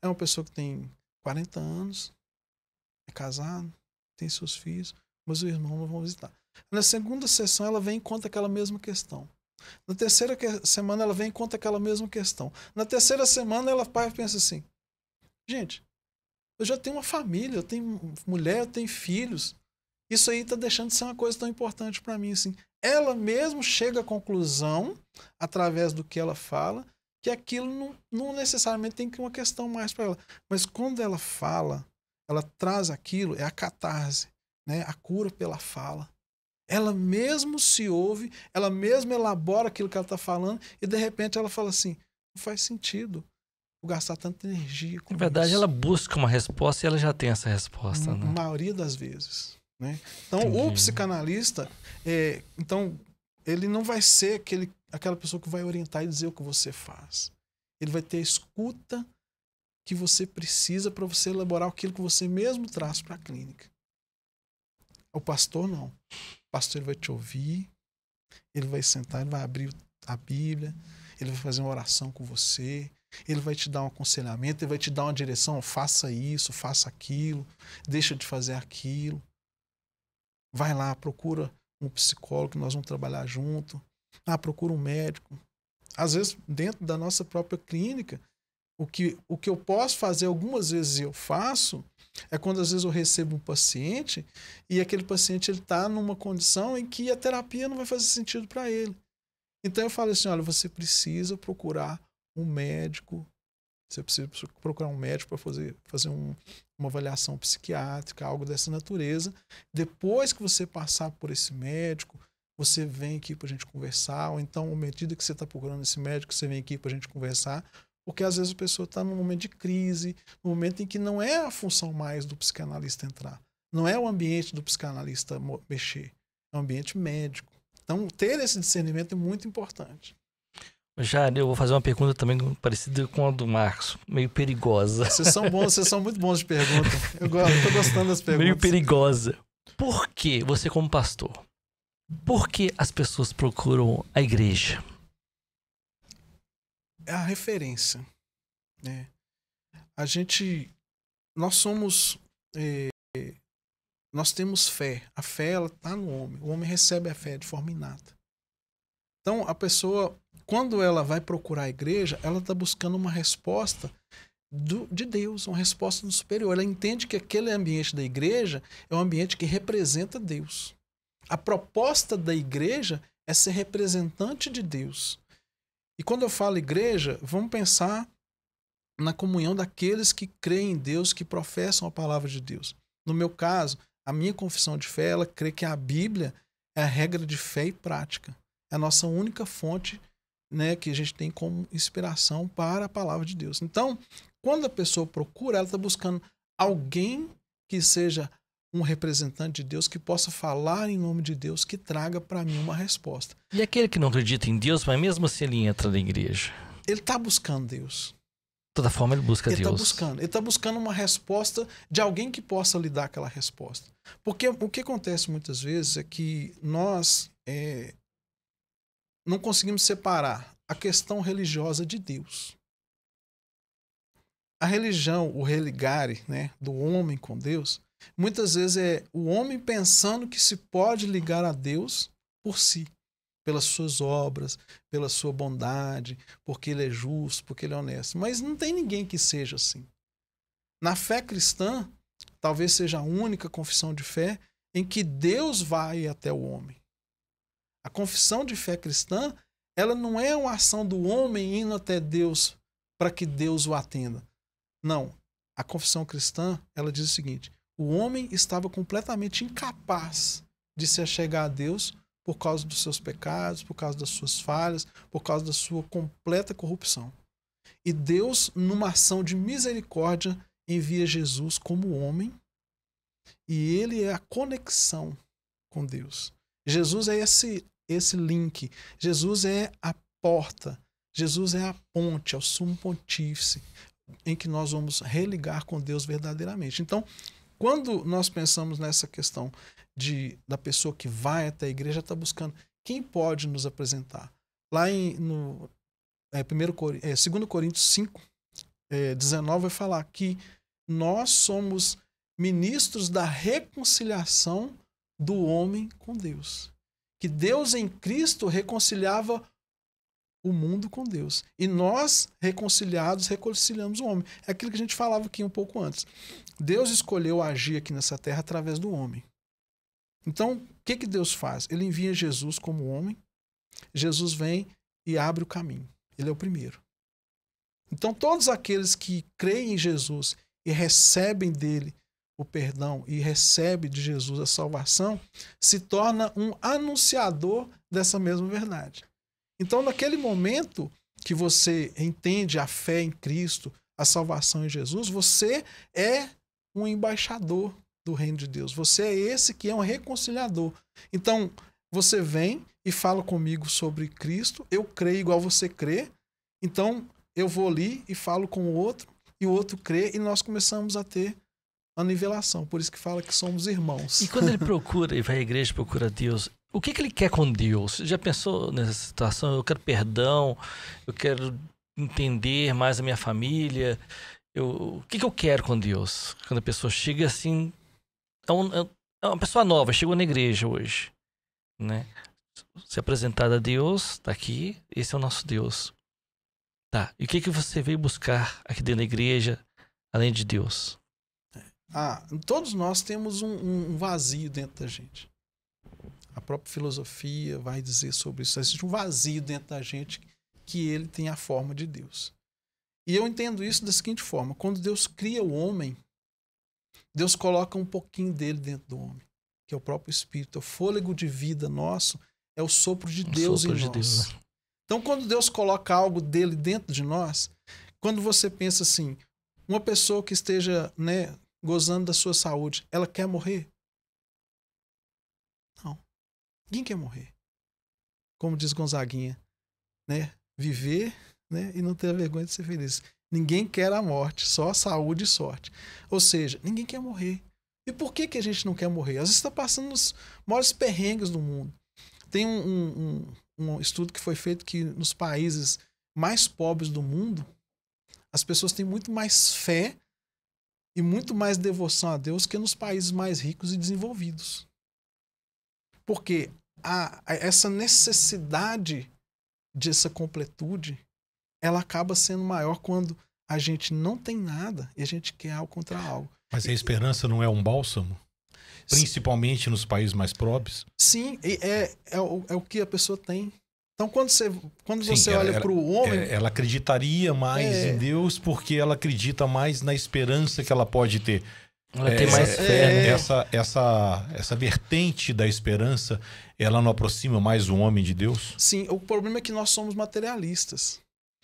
É uma pessoa que tem 40 anos, é casado, tem seus filhos, mas os irmãos não vão visitar. Na segunda sessão ela vem e conta aquela mesma questão. Na terceira semana ela vem e conta aquela mesma questão. Na terceira semana ela pensa assim, gente, eu já tenho uma família, eu tenho mulher, eu tenho filhos. Isso aí está deixando de ser uma coisa tão importante para mim. Assim. Ela mesmo chega à conclusão, através do que ela fala, que aquilo não necessariamente tem que ser uma questão mais para ela. Mas quando ela fala, ela traz aquilo, é a catarse, né? A cura pela fala. Ela mesmo se ouve, ela mesmo elabora aquilo que ela está falando e de repente ela fala assim, não faz sentido eu gastar tanta energia com Na verdade, isso. ela busca uma resposta e ela já tem essa resposta, né? Na maioria das vezes. Né? Então, Entendi. o psicanalista, então, ele não vai ser aquela pessoa que vai orientar e dizer o que você faz. Ele vai ter a escuta que você precisa para você elaborar aquilo que você mesmo traz para a clínica. O pastor, não. O pastor ele vai te ouvir, ele vai sentar, ele vai abrir a Bíblia, ele vai fazer uma oração com você, ele vai te dar um aconselhamento, ele vai te dar uma direção, faça isso, faça aquilo, deixa de fazer aquilo. Vai lá, procura um psicólogo, nós vamos trabalhar junto. Procura um médico. Às vezes, dentro da nossa própria clínica, o que eu posso fazer, algumas vezes eu faço, é quando às vezes eu recebo um paciente e aquele paciente está numa condição em que a terapia não vai fazer sentido para ele. Então eu falo assim, olha, você precisa procurar um médico, você precisa procurar um médico para fazer uma avaliação psiquiátrica, algo dessa natureza. Depois que você passar por esse médico, você vem aqui para a gente conversar, ou então, à medida que você está procurando esse médico, você vem aqui para a gente conversar, porque às vezes a pessoa está num momento de crise, num momento em que não é a função mais do psicanalista entrar, não é o ambiente do psicanalista mexer, é um ambiente médico. Então, ter esse discernimento é muito importante. Já, eu vou fazer uma pergunta também parecida com a do Marcos, meio perigosa. Vocês são muito bons de pergunta. Eu tô gostando das perguntas. Meio perigosa. Por que, você como pastor, por que as pessoas procuram a igreja? É a referência. Né? Nós somos... nós temos fé. A fé, ela está no homem. O homem recebe a fé de forma inata. Então, a pessoa, quando ela vai procurar a igreja, ela está buscando uma resposta de Deus, uma resposta do superior. Ela entende que aquele ambiente da igreja é um ambiente que representa Deus. A proposta da igreja é ser representante de Deus. E quando eu falo igreja, vamos pensar na comunhão daqueles que creem em Deus, que professam a palavra de Deus. No meu caso, a minha confissão de fé, ela crê que a Bíblia é a regra de fé e prática. É a nossa única fonte, né, que a gente tem como inspiração para a palavra de Deus. Então, quando a pessoa procura, ela está buscando alguém que seja um representante de Deus, que possa falar em nome de Deus, que traga para mim uma resposta. E aquele que não acredita em Deus, mas mesmo assim ele entra na igreja? Ele está buscando Deus. De toda forma ele busca Deus. Ele está buscando uma resposta de alguém que possa lhe dar aquela resposta. Porque o que acontece muitas vezes é que nós não conseguimos separar a questão religiosa de Deus. A religião, o religare, né, do homem com Deus, muitas vezes é o homem pensando que se pode ligar a Deus por si, pelas suas obras, pela sua bondade, porque ele é justo, porque ele é honesto. Mas não tem ninguém que seja assim. Na fé cristã, talvez seja a única confissão de fé em que Deus vai até o homem. A confissão de fé cristã, ela não é uma ação do homem indo até Deus para que Deus o atenda. Não. A confissão cristã, ela diz o seguinte: o homem estava completamente incapaz de se achegar a Deus por causa dos seus pecados, por causa das suas falhas, por causa da sua completa corrupção. E Deus, numa ação de misericórdia, envia Jesus como homem, e ele é a conexão com Deus. Jesus é esse link. Jesus é a porta. Jesus é a ponte, é o sumo pontífice em que nós vamos religar com Deus verdadeiramente. Então, quando nós pensamos nessa questão da pessoa que vai até a igreja, está buscando quem pode nos apresentar. Lá no 2 Coríntios 5, 19 vai falar que nós somos ministros da reconciliação do homem com Deus. Que Deus em Cristo reconciliava o mundo com Deus. E nós, reconciliados, reconciliamos o homem. É aquilo que a gente falava aqui um pouco antes. Deus escolheu agir aqui nessa terra através do homem. Então, o que Deus faz? Ele envia Jesus como homem. Jesus vem e abre o caminho. Ele é o primeiro. Então, todos aqueles que creem em Jesus e recebem dele o perdão e recebem de Jesus a salvação, se torna um anunciador dessa mesma verdade. Então, naquele momento que você entende a fé em Cristo, a salvação em Jesus, você é um embaixador do reino de Deus. Você é esse que é um reconciliador. Então, você vem e fala comigo sobre Cristo, eu creio igual você crê, então eu vou ali e falo com o outro, e o outro crê, e nós começamos a ter a nivelação. Por isso que fala que somos irmãos. E quando ele procura e vai à igreja e procura Deus, o que ele quer com Deus? Você já pensou nessa situação? Eu quero perdão, eu quero entender mais a minha família. O que eu quero com Deus? Quando a pessoa chega assim... É uma pessoa nova, chegou na igreja hoje, né? Se apresentar a Deus, tá aqui, esse é o nosso Deus. Tá, e o que você veio buscar aqui dentro da igreja, além de Deus? Todos nós temos um vazio dentro da gente. A própria filosofia vai dizer sobre isso. Existe um vazio dentro da gente que ele tem a forma de Deus. E eu entendo isso da seguinte forma. Quando Deus cria o homem, Deus coloca um pouquinho dele dentro do homem, que é o próprio Espírito. O fôlego de vida nosso é o sopro de Deus em nós. Então, quando Deus coloca algo dele dentro de nós, quando você pensa assim, uma pessoa que esteja, né, gozando da sua saúde, ela quer morrer? Não. Ninguém quer morrer. Como diz Gonzaguinha, né? Viver, né, e não ter a vergonha de ser feliz. Ninguém quer a morte, só saúde e sorte. Ou seja, ninguém quer morrer. E por que a gente não quer morrer? Às vezes está passando nos maiores perrengues do mundo. Tem um estudo que foi feito que nos países mais pobres do mundo, as pessoas têm muito mais fé e muito mais devoção a Deus que nos países mais ricos e desenvolvidos. Porque essa necessidade dessa completude, ela acaba sendo maior quando a gente não tem nada e a gente quer algo contra algo. Mas a esperança não é um bálsamo? Principalmente nos países mais pobres? Sim, é o que a pessoa tem. Então, quando você olha para o homem... Ela acreditaria mais em Deus porque ela acredita mais na esperança que ela pode ter. Ela tem mais fé. Essa vertente da esperança, ela não aproxima mais o homem de Deus? Sim, o problema é que nós somos materialistas.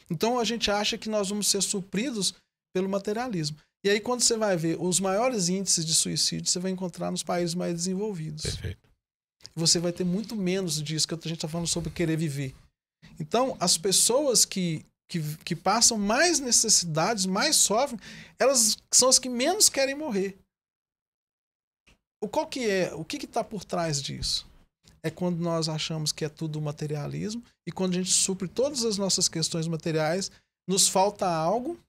Então, a gente acha que nós vamos ser supridos pelo materialismo. E aí, quando você vai ver os maiores índices de suicídio, você vai encontrar nos países mais desenvolvidos. Perfeito. Você vai ter muito menos disso, que a gente está falando sobre querer viver. Então, as pessoas que passam mais necessidades, mais sofrem, elas são as que menos querem morrer. O que está por trás disso? É quando nós achamos que é tudo materialismo e quando a gente supre todas as nossas questões materiais, nos falta algo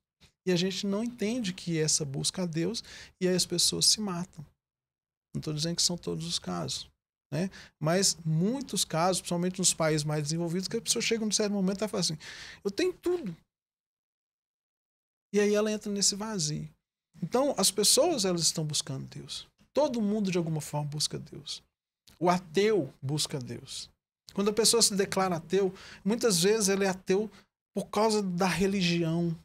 e a gente não entende que essa busca a Deus e aí as pessoas se matam. Não estou dizendo que são todos os casos, né? Mas muitos casos, principalmente nos países mais desenvolvidos, que a pessoa chega num certo momento e fala assim, eu tenho tudo. E aí ela entra nesse vazio. Então, as pessoas, elas estão buscando Deus. Todo mundo, de alguma forma, busca Deus. O ateu busca Deus. Quando a pessoa se declara ateu, muitas vezes ele é ateu por causa da religião,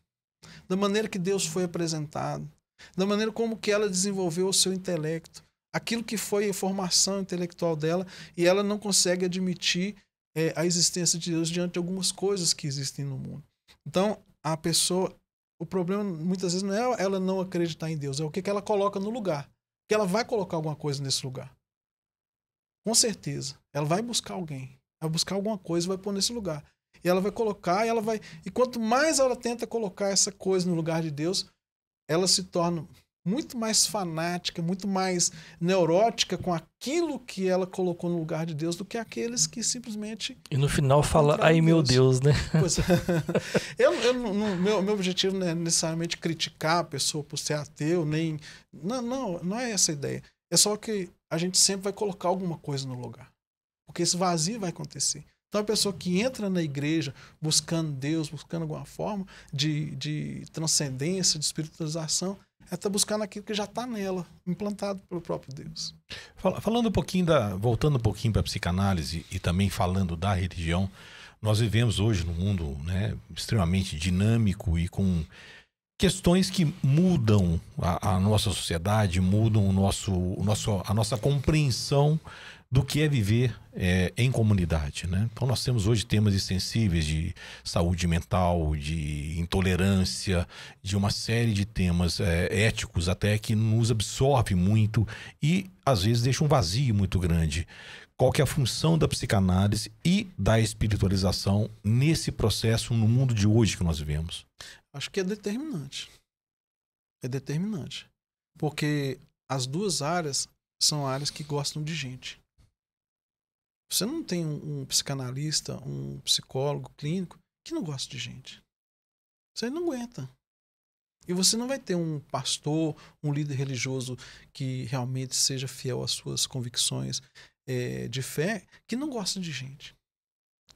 da maneira que Deus foi apresentado, da maneira como que ela desenvolveu o seu intelecto, aquilo que foi a formação intelectual dela, e ela não consegue admitir a existência de Deus diante de algumas coisas que existem no mundo. Então, a pessoa, o problema muitas vezes não é ela não acreditar em Deus, é o que ela coloca no lugar. Porque ela vai colocar alguma coisa nesse lugar. Com certeza. Ela vai buscar alguém, vai buscar alguma coisa e vai pôr nesse lugar. E ela vai colocar, e quanto mais ela tenta colocar essa coisa no lugar de Deus, ela se torna muito mais fanática, muito mais neurótica com aquilo que ela colocou no lugar de Deus do que aqueles que simplesmente... E no final fala, ai meu Deus, né? Pois, meu objetivo não é necessariamente criticar a pessoa por ser ateu, nem... Não é essa a ideia. É só que a gente sempre vai colocar alguma coisa no lugar. Porque esse vazio vai acontecer. Então a pessoa que entra na igreja buscando Deus, buscando alguma forma de transcendência, de espiritualização, ela está buscando aquilo que já está nela, implantado pelo próprio Deus. Falando um pouquinho voltando um pouquinho para a psicanálise e também falando da religião, nós vivemos hoje num mundo, né, extremamente dinâmico e com questões que mudam a nossa sociedade, mudam a nossa compreensão do que é viver em comunidade, né? Então nós temos hoje temas sensíveis de saúde mental, de intolerância, de uma série de temas éticos até que nos absorve muito e às vezes deixa um vazio muito grande. Qual que é a função da psicanálise e da espiritualização nesse processo no mundo de hoje que nós vivemos? Acho que é determinante. É determinante. Porque as duas áreas são áreas que gostam de gente. Você não tem um psicanalista, um psicólogo clínico que não gosta de gente. Você não aguenta. E você não vai ter um pastor, um líder religioso que realmente seja fiel às suas convicções de fé, que não gosta de gente.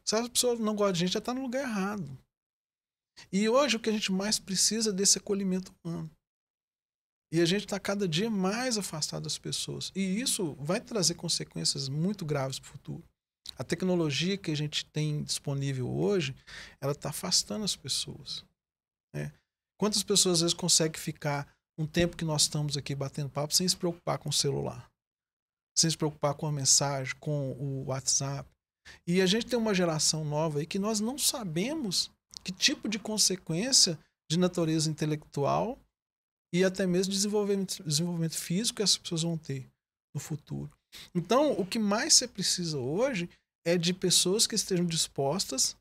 Se a pessoa não gosta de gente, já está no lugar errado. E hoje o que a gente mais precisa é desse acolhimento humano. E a gente está cada dia mais afastado das pessoas. E isso vai trazer consequências muito graves para o futuro. A tecnologia que a gente tem disponível hoje, ela está afastando as pessoas. Né? Quantas pessoas às vezes conseguem ficar um tempo que nós estamos aqui batendo papo sem se preocupar com o celular? Sem se preocupar com a mensagem, com o WhatsApp? E a gente tem uma geração nova aí que nós não sabemos que tipo de consequência de natureza intelectual e até mesmo desenvolvimento físico que essas pessoas vão ter no futuro. Então, o que mais você precisa hoje é de pessoas que estejam dispostas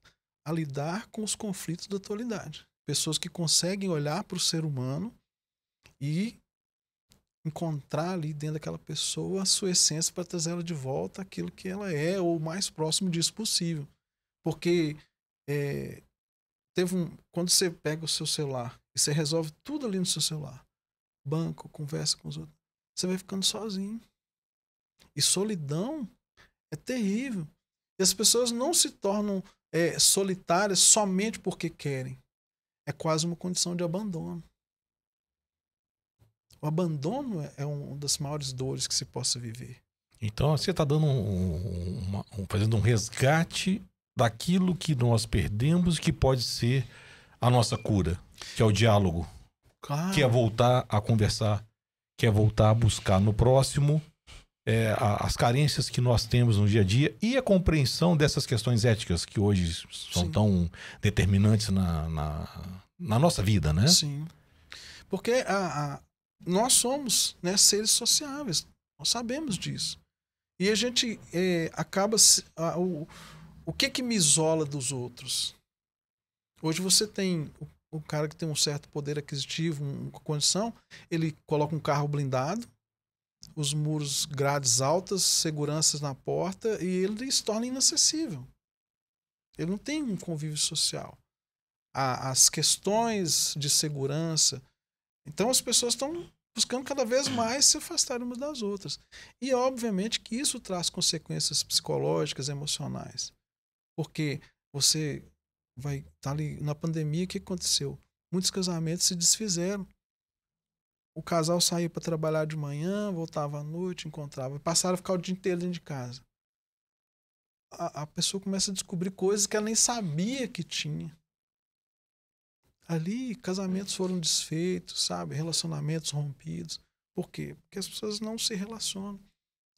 a lidar com os conflitos da atualidade. Pessoas que conseguem olhar para o ser humano e encontrar ali dentro daquela pessoa a sua essência para trazer ela de volta àquilo que ela é, ou o mais próximo disso possível. Porque quando você pega o seu celular e você resolve tudo ali no seu celular, banco, conversa com os outros, você vai ficando sozinho. E solidão é terrível. E as pessoas não se tornam solitárias somente porque querem. É quase uma condição de abandono. O abandono é uma das maiores dores que se possa viver. Então você está dando fazendo um resgate daquilo que nós perdemos, que pode ser a nossa cura, que é o diálogo, claro. Que é voltar a conversar, que é voltar a buscar no próximo as carências que nós temos no dia a dia e a compreensão dessas questões éticas que hoje são Sim. tão determinantes na nossa vida, né? Sim, porque nós somos, né, seres sociáveis, nós sabemos disso. E a gente acaba... O que me isola dos outros? Hoje você tem o cara que tem um certo poder aquisitivo, uma condição, ele coloca um carro blindado, os muros, grades altas, seguranças na porta, e ele se torna inacessível. Ele não tem um convívio social. As questões de segurança... Então as pessoas estão buscando cada vez mais se afastar umas das outras. E obviamente que isso traz consequências psicológicas, emocionais. Porque você vai estar ali na pandemia, o que aconteceu? Muitos casamentos se desfizeram. O casal saía para trabalhar de manhã, voltava à noite, encontrava. Passaram a ficar o dia inteiro dentro de casa. A pessoa começa a descobrir coisas que ela nem sabia que tinha. Ali, casamentos foram desfeitos, sabe? Relacionamentos rompidos. Por quê? Porque as pessoas não se relacionam.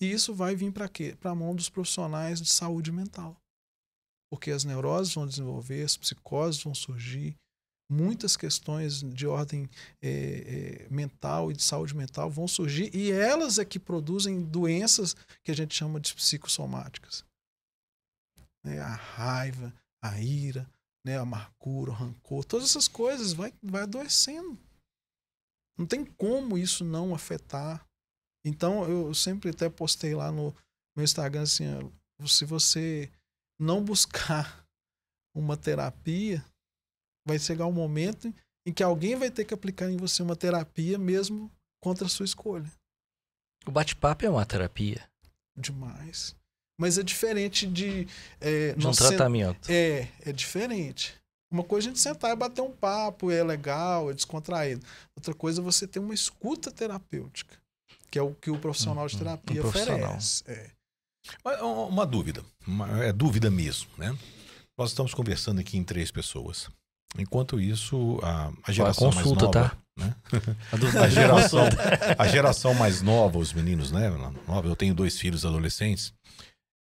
E isso vai vir para quê? Para a mão dos profissionais de saúde mental. Porque as neuroses vão desenvolver, as psicoses vão surgir, muitas questões de ordem mental e de saúde mental vão surgir, e elas é que produzem doenças que a gente chama de psicossomáticas. A raiva, a ira, né, a amargura, o rancor, todas essas coisas vai adoecendo. Não tem como isso não afetar. Então, eu sempre até postei lá no meu Instagram assim, se você não buscar uma terapia, vai chegar um momento em que alguém vai ter que aplicar em você uma terapia mesmo contra a sua escolha. O bate-papo é uma terapia. Demais. Mas é diferente de um tratamento. É diferente. Uma coisa é a gente sentar e bater um papo, é legal, é descontraído. Outra coisa é você ter uma escuta terapêutica, que é o que o profissional de terapia oferece. Uma dúvida, é dúvida mesmo, né? Nós estamos conversando aqui em 3 pessoas. Enquanto isso, a geração consulta, mais nova, tá? Né? A a geração mais nova, os meninos, né? Eu tenho 2 filhos adolescentes.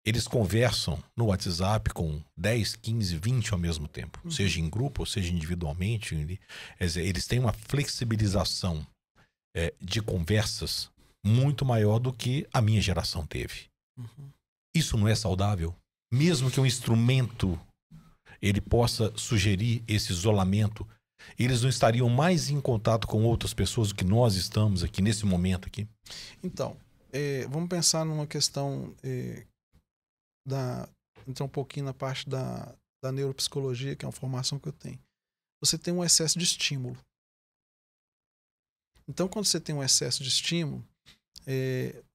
Eles conversam no WhatsApp com 10, 15, 20 ao mesmo tempo. Seja em grupo, ou seja individualmente. Eles têm uma flexibilização de conversas muito maior do que a minha geração teve. Isso não é saudável? Mesmo que um instrumento ele possa sugerir esse isolamento, eles não estariam mais em contato com outras pessoas do que nós estamos aqui nesse momento aqui? Então, vamos pensar numa questão entrar um pouquinho na parte da neuropsicologia, que é uma formação que eu tenho. Você tem um excesso de estímulo. Então, quando você tem um excesso de estímulo,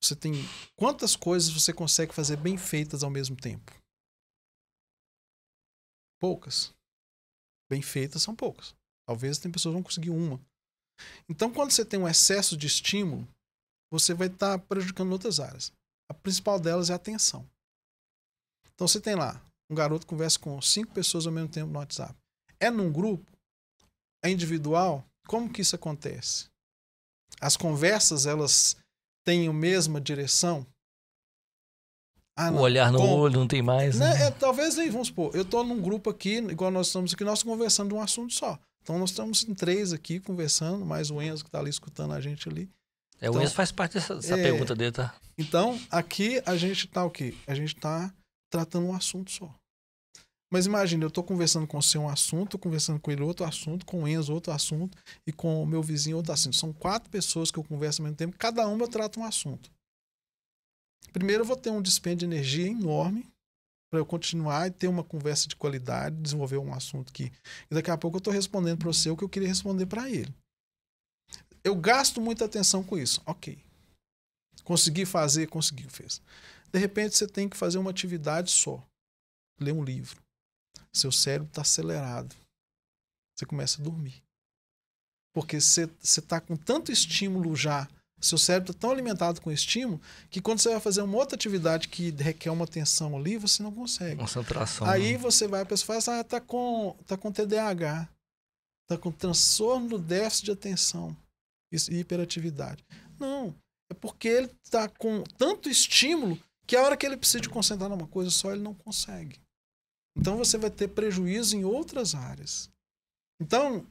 você tem quantas coisas você consegue fazer bem feitas ao mesmo tempo? Poucas. Bem feitas são poucas. Talvez tem pessoas que vão conseguir uma. Então, quando você tem um excesso de estímulo, você vai estar prejudicando outras áreas. A principal delas é a atenção. Então, você tem lá um garoto que conversa com 5 pessoas ao mesmo tempo no WhatsApp. É num grupo? É individual? Como que isso acontece? As conversas, elas têm a mesma direção? O olhar no olho não tem mais, né? Talvez aí, vamos supor, eu estou num grupo aqui, igual nós estamos aqui, nós estamos conversando de um assunto só. Então, nós estamos em 3 aqui conversando, mais o Enzo que está ali escutando a gente ali. O Enzo faz parte dessa pergunta dele, tá? Então, aqui a gente está o quê? A gente está tratando um assunto só. Mas imagina, eu estou conversando com você um assunto, conversando com ele outro assunto, com o Enzo outro assunto e com o meu vizinho outro assunto. São 4 pessoas que eu converso ao mesmo tempo, cada uma eu trato um assunto. Primeiro eu vou ter um dispêndio de energia enorme para eu continuar e ter uma conversa de qualidade, desenvolver um assunto que... E daqui a pouco eu estou respondendo para você o que eu queria responder para ele. Eu gasto muita atenção com isso. Ok. Consegui fazer? Conseguiu, fez. De repente você tem que fazer uma atividade só. Ler um livro. Seu cérebro está acelerado. Você começa a dormir. Porque você está com tanto estímulo já. Seu cérebro está tão alimentado com estímulo que quando você vai fazer uma outra atividade que requer uma atenção ali, você não consegue. Concentração. Aí você vai, a pessoa fala, tá com TDAH. Está com transtorno do déficit de atenção e hiperatividade. Não. É porque ele está com tanto estímulo que a hora que ele precisa de concentrar numa coisa só, ele não consegue. Então você vai ter prejuízo em outras áreas. Então,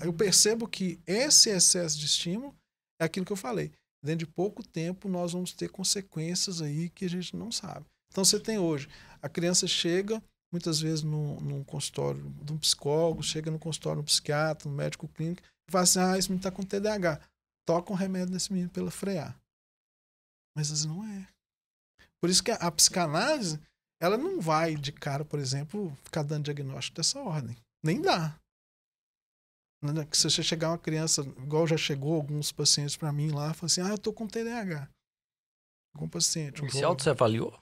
eu percebo que esse excesso de estímulo é aquilo que eu falei. Dentro de pouco tempo, nós vamos ter consequências aí que a gente não sabe. Então, você tem hoje, a criança chega, muitas vezes, num consultório de um psicólogo, chega no consultório de um psiquiatra, no médico clínico, e fala assim, esse menino está com TDAH. Toca um remédio nesse menino para ele frear. Mas às vezes não é. Por isso que a psicanálise, ela não vai de cara, por exemplo, ficar dando diagnóstico dessa ordem. Nem dá. Se você chegar uma criança, igual já chegou alguns pacientes para mim lá, falam assim, eu tô com TDAH. Algum paciente. Se auto-avaliou?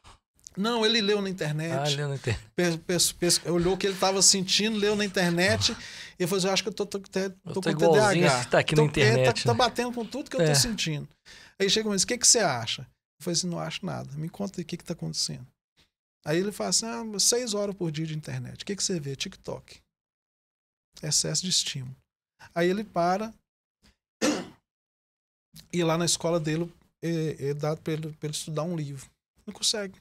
Não, ele leu na internet. Leu na internet. Olhou o que ele estava sentindo, leu na internet e falou assim, eu acho que eu tô com TDAH. Tá aqui na internet. Tá batendo com tudo que eu tô sentindo. Aí chega e diz, o que você acha? Eu falei assim, não acho nada. Me conta aí o que tá acontecendo. Aí ele fala assim, 6 horas por dia de internet. O que você vê? TikTok. Excesso de estímulo. Aí ele para e lá na escola dele é dado para ele estudar um livro. Não consegue.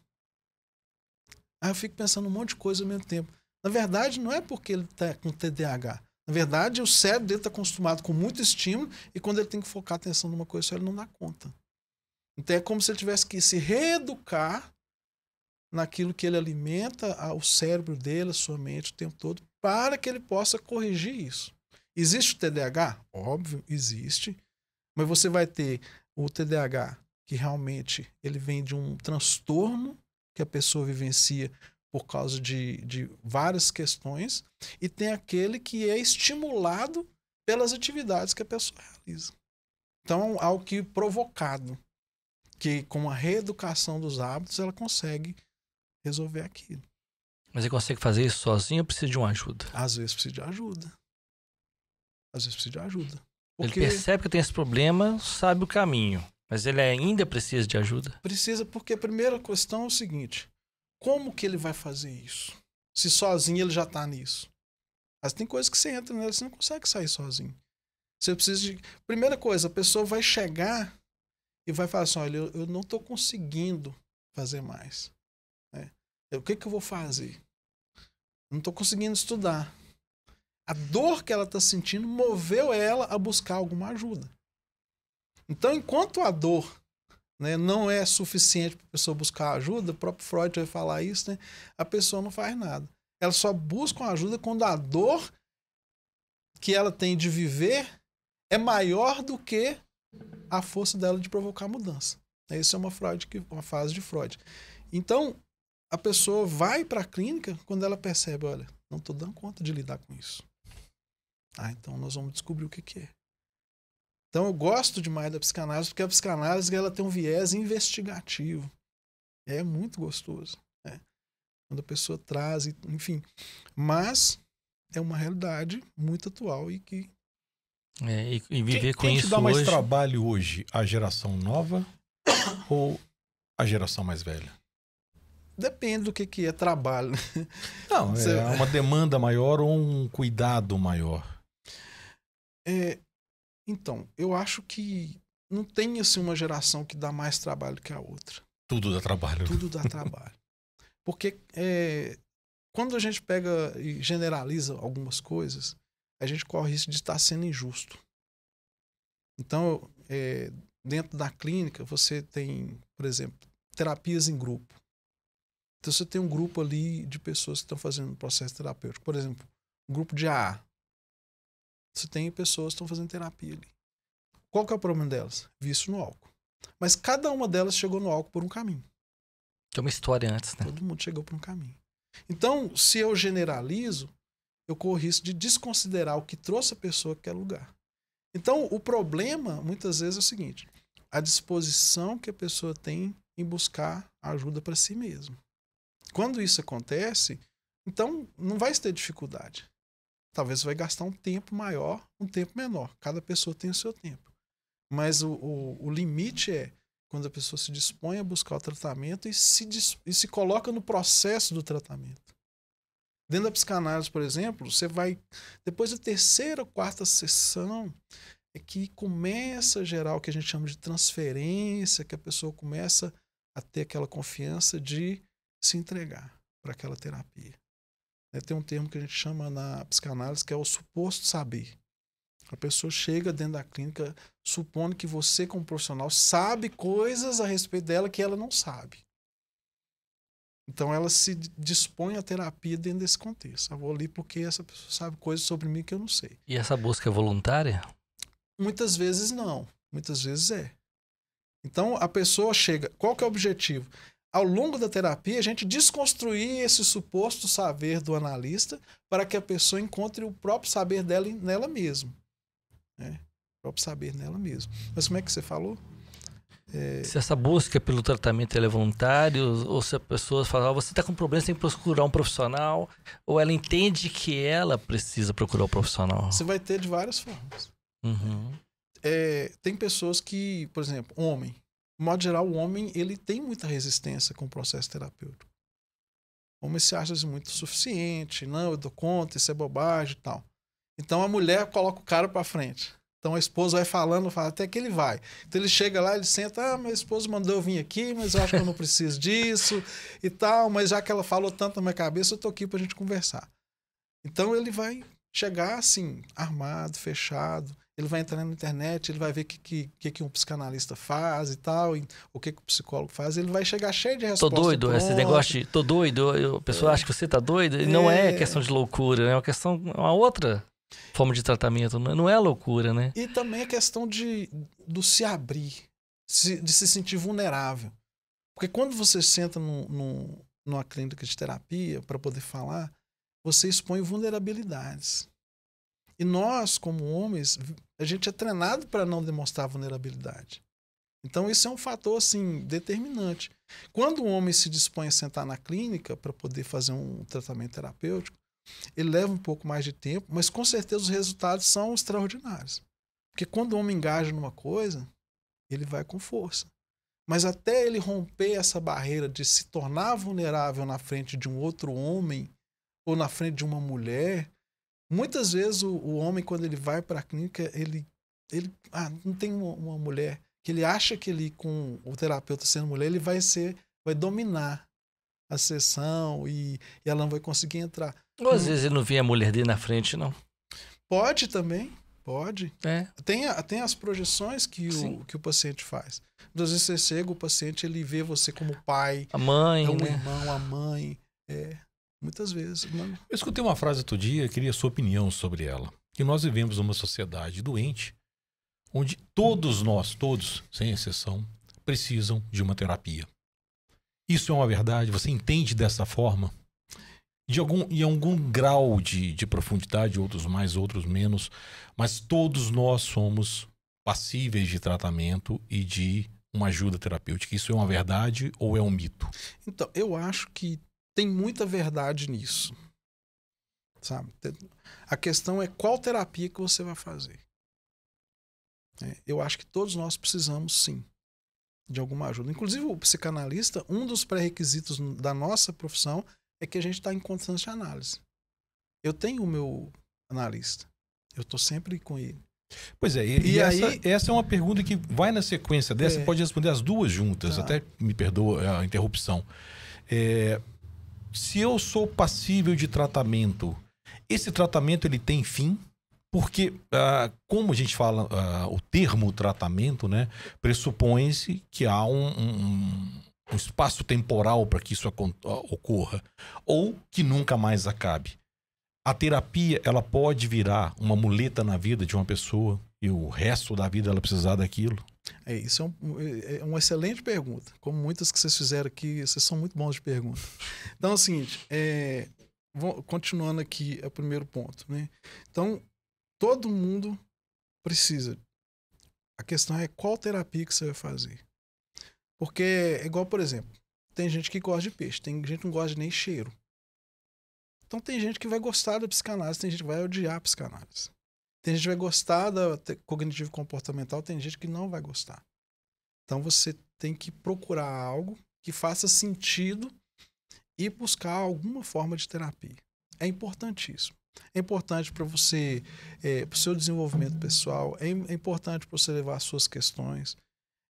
Aí eu fico pensando um monte de coisa ao mesmo tempo. Na verdade, não é porque ele está com TDAH. Na verdade, o cérebro dele está acostumado com muito estímulo e quando ele tem que focar a atenção numa coisa só, ele não dá conta. Então é como se ele tivesse que se reeducar naquilo que ele alimenta o cérebro dele, a sua mente o tempo todo, para que ele possa corrigir isso. Existe o TDAH? Óbvio, existe. Mas você vai ter o TDAH que realmente ele vem de um transtorno que a pessoa vivencia por causa de várias questões, e tem aquele que é estimulado pelas atividades que a pessoa realiza. Então, algo que provocado, que com a reeducação dos hábitos ela consegue resolver aquilo. Mas ele consegue fazer isso sozinho ou precisa de uma ajuda? Às vezes precisa de ajuda. Às vezes precisa de ajuda. Ele percebe que tem esse problema, sabe o caminho, mas ele ainda precisa de ajuda? Precisa, porque a primeira questão é o seguinte: como que ele vai fazer isso? Se sozinho ele já está nisso. Mas tem coisas que você entra nela, você não consegue sair sozinho. Você precisa de... Primeira coisa, a pessoa vai chegar e vai falar assim: olha, eu não estou conseguindo fazer mais. Né? O que eu vou fazer? Eu não estou conseguindo estudar. A dor que ela está sentindo moveu ela a buscar alguma ajuda. Então, enquanto a dor, né, não é suficiente para a pessoa buscar ajuda, o próprio Freud vai falar isso, né, a pessoa não faz nada. Ela só busca uma ajuda quando a dor que ela tem de viver é maior do que a força dela de provocar mudança. Essa é uma fase de Freud. Então, a pessoa vai para a clínica quando ela percebe: olha, não estou dando conta de lidar com isso. Então nós vamos descobrir o que é. Então eu gosto demais da psicanálise, porque a psicanálise ela tem um viés investigativo. É muito gostoso. Né? Quando a pessoa traz, enfim. Mas é uma realidade muito atual e que... E viver com quem isso te dá mais hoje... trabalho hoje? A geração nova ou a geração mais velha? Depende do que é trabalho. Não, é uma demanda maior ou um cuidado maior? Então, eu acho que não tem assim uma geração que dá mais trabalho que a outra. Tudo dá trabalho. Tudo dá trabalho. Porque quando a gente pega e generaliza algumas coisas, a gente corre risco de estar sendo injusto. Então, dentro da clínica, você tem, por exemplo, terapias em grupo. Então, você tem um grupo ali de pessoas que estão fazendo um processo terapêutico. Por exemplo, um grupo de AA. Você tem pessoas que estão fazendo terapia ali. Qual que é o problema delas? Vício no álcool. Mas cada uma delas chegou no álcool por um caminho. Tem uma história antes, né? Todo mundo chegou por um caminho. Então, se eu generalizo, eu corro risco de desconsiderar o que trouxe a pessoa àquele lugar. Então, o problema, muitas vezes, é o seguinte: a disposição que a pessoa tem em buscar ajuda para si mesma. Quando isso acontece, então não vai ter dificuldade. Talvez vai gastar um tempo maior, um tempo menor. Cada pessoa tem o seu tempo. Mas o limite é quando a pessoa se dispõe a buscar o tratamento e se coloca no processo do tratamento. Dentro da psicanálise, por exemplo, você vai, depois da terceira ou quarta sessão, é que começa a gerar o que a gente chama de transferência, que a pessoa começa a ter aquela confiança de se entregar para aquela terapia. Tem um termo que a gente chama na psicanálise que é o suposto saber. A pessoa chega dentro da clínica supondo que você, como profissional, sabe coisas a respeito dela que ela não sabe. Então ela se dispõe à terapia dentro desse contexto. Eu vou ali porque essa pessoa sabe coisas sobre mim que eu não sei. E essa busca é voluntária? Muitas vezes não. Muitas vezes é. Então a pessoa chega... Qual que é o objetivo? Ao longo da terapia, a gente desconstruir esse suposto saber do analista para que a pessoa encontre o próprio saber dela nela mesma. Né? O próprio saber nela mesma. Mas como é que você falou? Se essa busca pelo tratamento é voluntária, ou se a pessoa fala, você está com problema, você tem que procurar um profissional, ou ela entende que ela precisa procurar um profissional? Você vai ter de várias formas. Uhum. Tem pessoas que, por exemplo, homem. De modo geral, o homem ele tem muita resistência com o processo terapêutico. O homem se acha muito suficiente, não, eu dou conta, isso é bobagem e tal. Então a mulher coloca o cara para frente. Então a esposa vai falando, fala até que ele vai. Então ele chega lá, ele senta, minha esposa mandou eu vir aqui, mas eu acho que eu não preciso disso e tal, mas já que ela falou tanto na minha cabeça, eu tô aqui pra gente conversar. Então ele vai chegar assim, armado, fechado. ele vai entrar na internet, ele vai ver o que um psicanalista faz e tal, o que o psicólogo faz, ele vai chegar cheio de respostas. Tô doido, esse negócio de tô doido, a pessoa acha que você tá doido, e não é questão de loucura, é uma outra forma de tratamento, não é loucura, né? E também a questão do se abrir, de se sentir vulnerável. Porque quando você senta numa clínica de terapia para poder falar, você expõe vulnerabilidades. E nós, como homens, a gente é treinado para não demonstrar vulnerabilidade. Então, isso é um fator assim, determinante. Quando o homem se dispõe a sentar na clínica para poder fazer um tratamento terapêutico, ele leva um pouco mais de tempo, mas com certeza os resultados são extraordinários. Porque quando o homem engaja numa coisa, ele vai com força. Mas até ele romper essa barreira de se tornar vulnerável na frente de um outro homem ou na frente de uma mulher, muitas vezes o homem, quando ele vai para a clínica, ele não tem uma mulher, que ele acha que ele, com o terapeuta sendo mulher, ele vai dominar a sessão e ela não vai conseguir entrar. Ou às vezes ele não vê a mulher dele na frente, não. Pode também, pode. É. Tem as projeções que o paciente faz. Às vezes você chega, o paciente ele vê você como pai, a mãe, o né? irmão, a mãe. Muitas vezes. Eu escutei uma frase outro dia, queria a sua opinião sobre ela. Que nós vivemos numa sociedade doente, onde todos nós, todos, sem exceção, precisam de uma terapia. Isso é uma verdade? Você entende dessa forma? Em algum grau de profundidade, outros mais, outros menos, mas todos nós somos passíveis de tratamento e de uma ajuda terapêutica. Isso é uma verdade ou é um mito? Então, eu acho que tem muita verdade nisso. Sabe? A questão é qual terapia que você vai fazer. Eu acho que todos nós precisamos, sim, de alguma ajuda. Inclusive, o psicanalista, um dos pré-requisitos da nossa profissão é que a gente está em constante análise. Eu tenho o meu analista. Eu estou sempre com ele. Pois é, essa é uma pergunta que vai na sequência dessa, você pode responder as duas juntas, Tá. até me perdoa a interrupção. Se eu sou passível de tratamento, esse tratamento ele tem fim? Porque, como a gente fala, o termo tratamento, né, pressupõe-se que há um espaço temporal para que isso ocorra, ou que nunca mais acabe. A terapia, ela pode virar uma muleta na vida de uma pessoa e o resto da vida ela precisar daquilo? Isso é uma excelente pergunta. Como muitas que vocês fizeram aqui, vocês são muito bons de pergunta. Então é o seguinte, continuando aqui, é o primeiro ponto, né? Então, todo mundo precisa. A questão é qual terapia que você vai fazer. Porque é igual, por exemplo, tem gente que gosta de peixe, tem gente que não gosta de nem cheiro. Então tem gente que vai gostar da psicanálise, tem gente que vai odiar a psicanálise. Tem gente que vai gostar da cognitivo comportamental, tem gente que não vai gostar. Então você tem que procurar algo que faça sentido e buscar alguma forma de terapia. É importantíssimo. É importante para você, para o seu desenvolvimento pessoal, é importante para você levar as suas questões,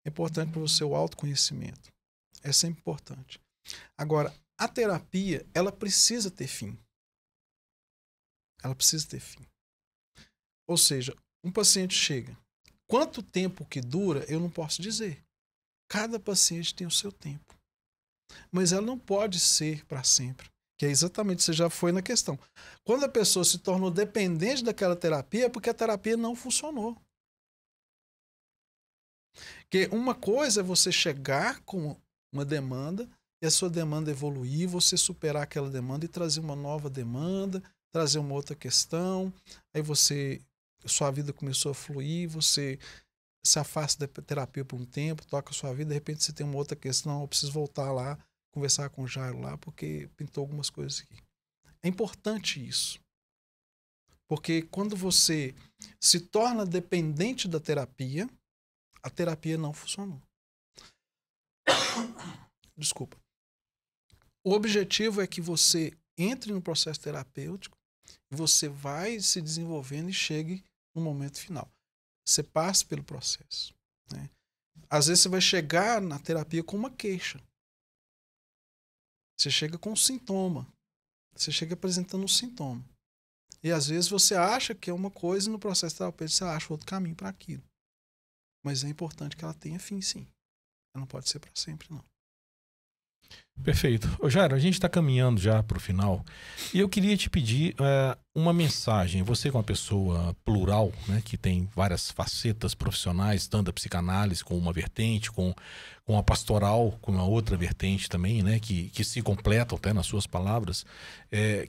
é importante para você o autoconhecimento. É sempre importante. Agora, a terapia, ela precisa ter fim. Ela precisa ter fim. Ou seja, um paciente chega. Quanto tempo que dura, eu não posso dizer. Cada paciente tem o seu tempo. Mas ela não pode ser para sempre. Que é exatamente, você já foi na questão. Quando a pessoa se tornou dependente daquela terapia, é porque a terapia não funcionou. Porque uma coisa é você chegar com uma demanda e a sua demanda evoluir, você superar aquela demanda e trazer uma nova demanda, trazer uma outra questão, aí sua vida começou a fluir, você se afasta da terapia por um tempo, toca a sua vida, de repente você tem uma outra questão, eu preciso voltar lá, conversar com o Jairo lá, porque pintou algumas coisas aqui. É importante isso. Porque quando você se torna dependente da terapia, a terapia não funcionou. Desculpa. O objetivo é que você entre no processo terapêutico e você vai se desenvolvendo e chegue no momento final. Você passa pelo processo. Né? Às vezes você vai chegar na terapia com uma queixa. Você chega com um sintoma. Você chega apresentando um sintoma. E às vezes você acha que é uma coisa e no processo terapêutico você acha outro caminho para aquilo. Mas é importante que ela tenha fim, sim. Ela não pode ser para sempre, não. Perfeito. Ô Jairo, a gente está caminhando já para o final e eu queria te pedir uma mensagem. Você é uma pessoa plural, né, que tem várias facetas profissionais, tanto a psicanálise com uma vertente, com a pastoral com uma outra vertente também, né, que se completam até nas suas palavras.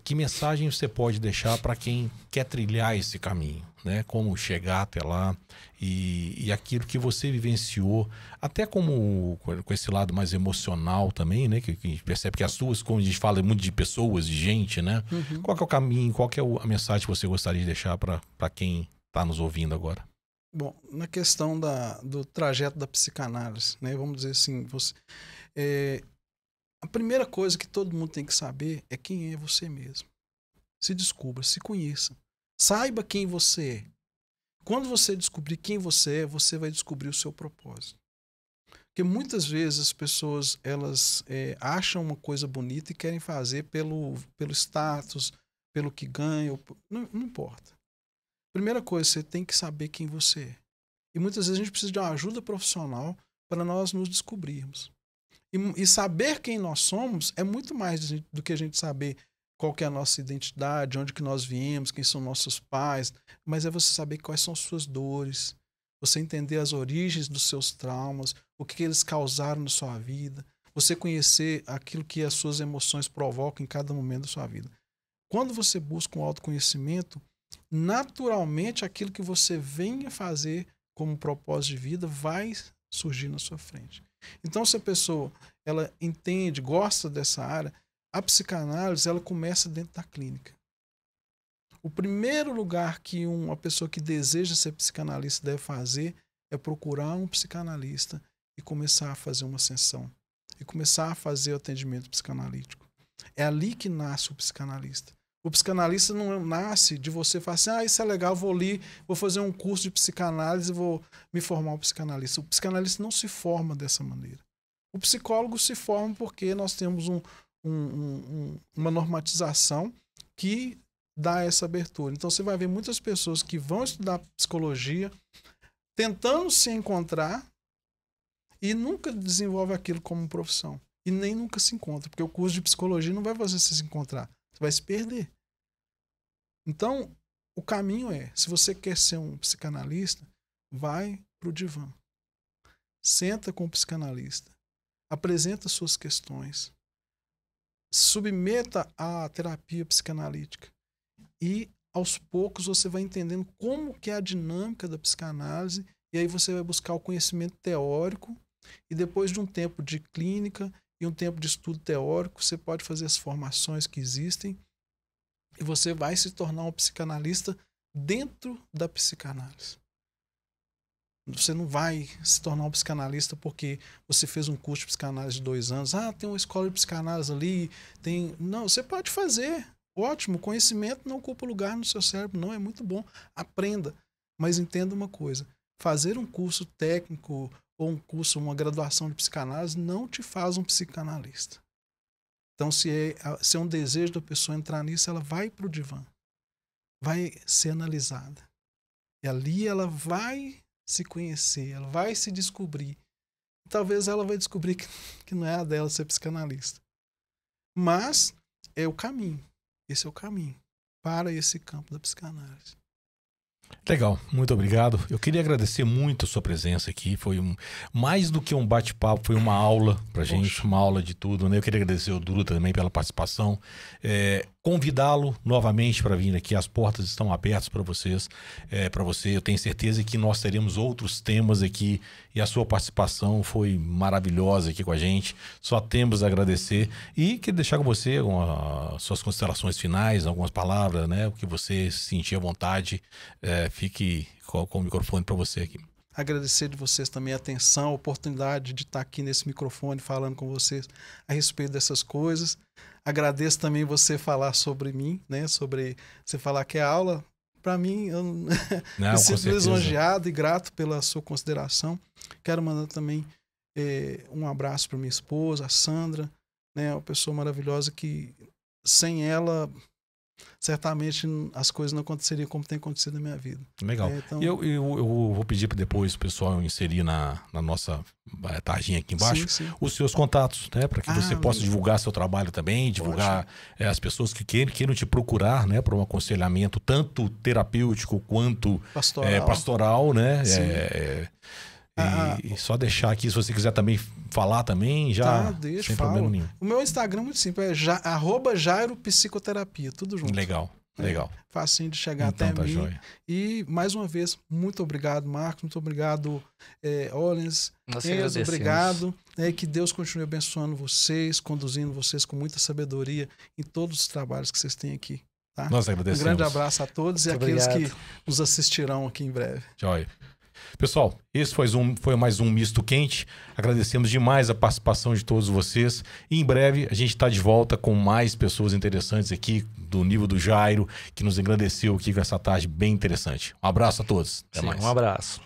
Que mensagem você pode deixar para quem quer trilhar esse caminho, né? Como chegar até lá e aquilo que você vivenciou, até como com esse lado mais emocional também, né? Que a gente percebe que as suas, como a gente fala muito de pessoas, de gente, né? Uhum. Qual que é o caminho, qual que é a mensagem que você gostaria de deixar para quem está nos ouvindo agora? Bom, na questão do trajeto da psicanálise, né? Vamos dizer assim, a primeira coisa que todo mundo tem que saber é quem é você mesmo. Se descubra, se conheça. Saiba quem você é. Quando você descobrir quem você é, você vai descobrir o seu propósito. Porque muitas vezes as pessoas elas acham uma coisa bonita e querem fazer pelo status, pelo que ganham. Não importa. Primeira coisa, você tem que saber quem você é. E muitas vezes a gente precisa de uma ajuda profissional para nós nos descobrirmos. E saber quem nós somos é muito mais do que a gente saber qual que é a nossa identidade, onde que nós viemos, quem são nossos pais, mas é você saber quais são as suas dores, você entender as origens dos seus traumas, o que eles causaram na sua vida, você conhecer aquilo que as suas emoções provocam em cada momento da sua vida. Quando você busca um autoconhecimento, naturalmente aquilo que você venha fazer como propósito de vida vai surgir na sua frente. Então, se a pessoa ela entende, gosta dessa área, a psicanálise ela começa dentro da clínica. O primeiro lugar que uma pessoa que deseja ser psicanalista deve fazer é procurar um psicanalista e começar a fazer uma sessão. E começar a fazer o atendimento psicanalítico. É ali que nasce o psicanalista. O psicanalista não nasce de você falar assim, isso é legal, vou ali, vou fazer um curso de psicanálise e vou me formar um psicanalista. O psicanalista não se forma dessa maneira. O psicólogo se forma porque nós temos uma normatização que dá essa abertura. Então você vai ver muitas pessoas que vão estudar psicologia tentando se encontrar e nunca desenvolve aquilo como profissão. E nem nunca se encontra, porque o curso de psicologia não vai fazer você se encontrar. Você vai se perder. Então, o caminho é, se você quer ser um psicanalista, vai para o divã. Senta com o psicanalista. Apresenta suas questões. Submeta à terapia psicanalítica. E, aos poucos, você vai entendendo como que é a dinâmica da psicanálise. E aí você vai buscar o conhecimento teórico. E depois de um tempo de clínica e um tempo de estudo teórico, você pode fazer as formações que existem. E você vai se tornar um psicanalista dentro da psicanálise. Você não vai se tornar um psicanalista porque você fez um curso de psicanálise de 2 anos. Tem uma escola de psicanálise ali. Não, você pode fazer. Ótimo, conhecimento não ocupa lugar no seu cérebro. Não, é muito bom. Aprenda. Mas entenda uma coisa. Fazer um curso técnico ou um curso, uma graduação de psicanálise não te faz um psicanalista. Então, se é um desejo da pessoa entrar nisso, ela vai para o divã. Vai ser analisada. E ali ela vai se conhecer, ela vai se descobrir. E talvez ela vai descobrir que não é a dela ser psicanalista. Mas é o caminho. Esse é o caminho para esse campo da psicanálise. Legal, muito obrigado. Eu queria agradecer muito a sua presença aqui. Foi mais do que um bate-papo, foi uma aula pra gente, uma aula de tudo, né? Eu queria agradecer ao Dudu também pela participação. Convidá-lo novamente para vir aqui. As portas estão abertas para vocês, para você. Eu tenho certeza que nós teremos outros temas aqui e a sua participação foi maravilhosa aqui com a gente. Só temos a agradecer e queria deixar com você suas considerações finais, algumas palavras, né? O que você sentir à vontade. Fique com o microfone para você aqui. Agradecer de vocês também a atenção, a oportunidade de estar aqui nesse microfone falando com vocês a respeito dessas coisas. Agradeço também você falar sobre mim, né? Sobre você falar que é aula. Para mim, eu me sinto lisonjeado e grato pela sua consideração. Quero mandar também um abraço para minha esposa, a Sandra, né? Uma pessoa maravilhosa que sem ela certamente as coisas não aconteceriam como tem acontecido na minha vida. Legal. Então, Eu vou pedir para depois o pessoal inserir na nossa tarjinha aqui embaixo os seus contatos, né? Para que você possa divulgar seu trabalho também, divulgar as pessoas que queiram te procurar, né? Para um aconselhamento tanto terapêutico quanto pastoral, né? E só deixar aqui, se você quiser também falar também, já sem problema nenhum. O meu Instagram é muito simples, é @Jairo Psicoterapia, tudo junto. Legal. Facinho de chegar até mim. Joia. E, mais uma vez, muito obrigado, Marcos. Muito obrigado, Olens. Obrigado. Que Deus continue abençoando vocês, conduzindo vocês com muita sabedoria em todos os trabalhos que vocês têm aqui. Tá? Nós agradecemos. Um grande abraço a todos e aqueles que nos assistirão aqui em breve. Joia. Pessoal, esse foi mais um Misto Quente. Agradecemos demais a participação de todos vocês. E em breve a gente está de volta com mais pessoas interessantes aqui, do nível do Jairo, que nos engrandeceu aqui com essa tarde bem interessante. Um abraço a todos. Até mais. Um abraço.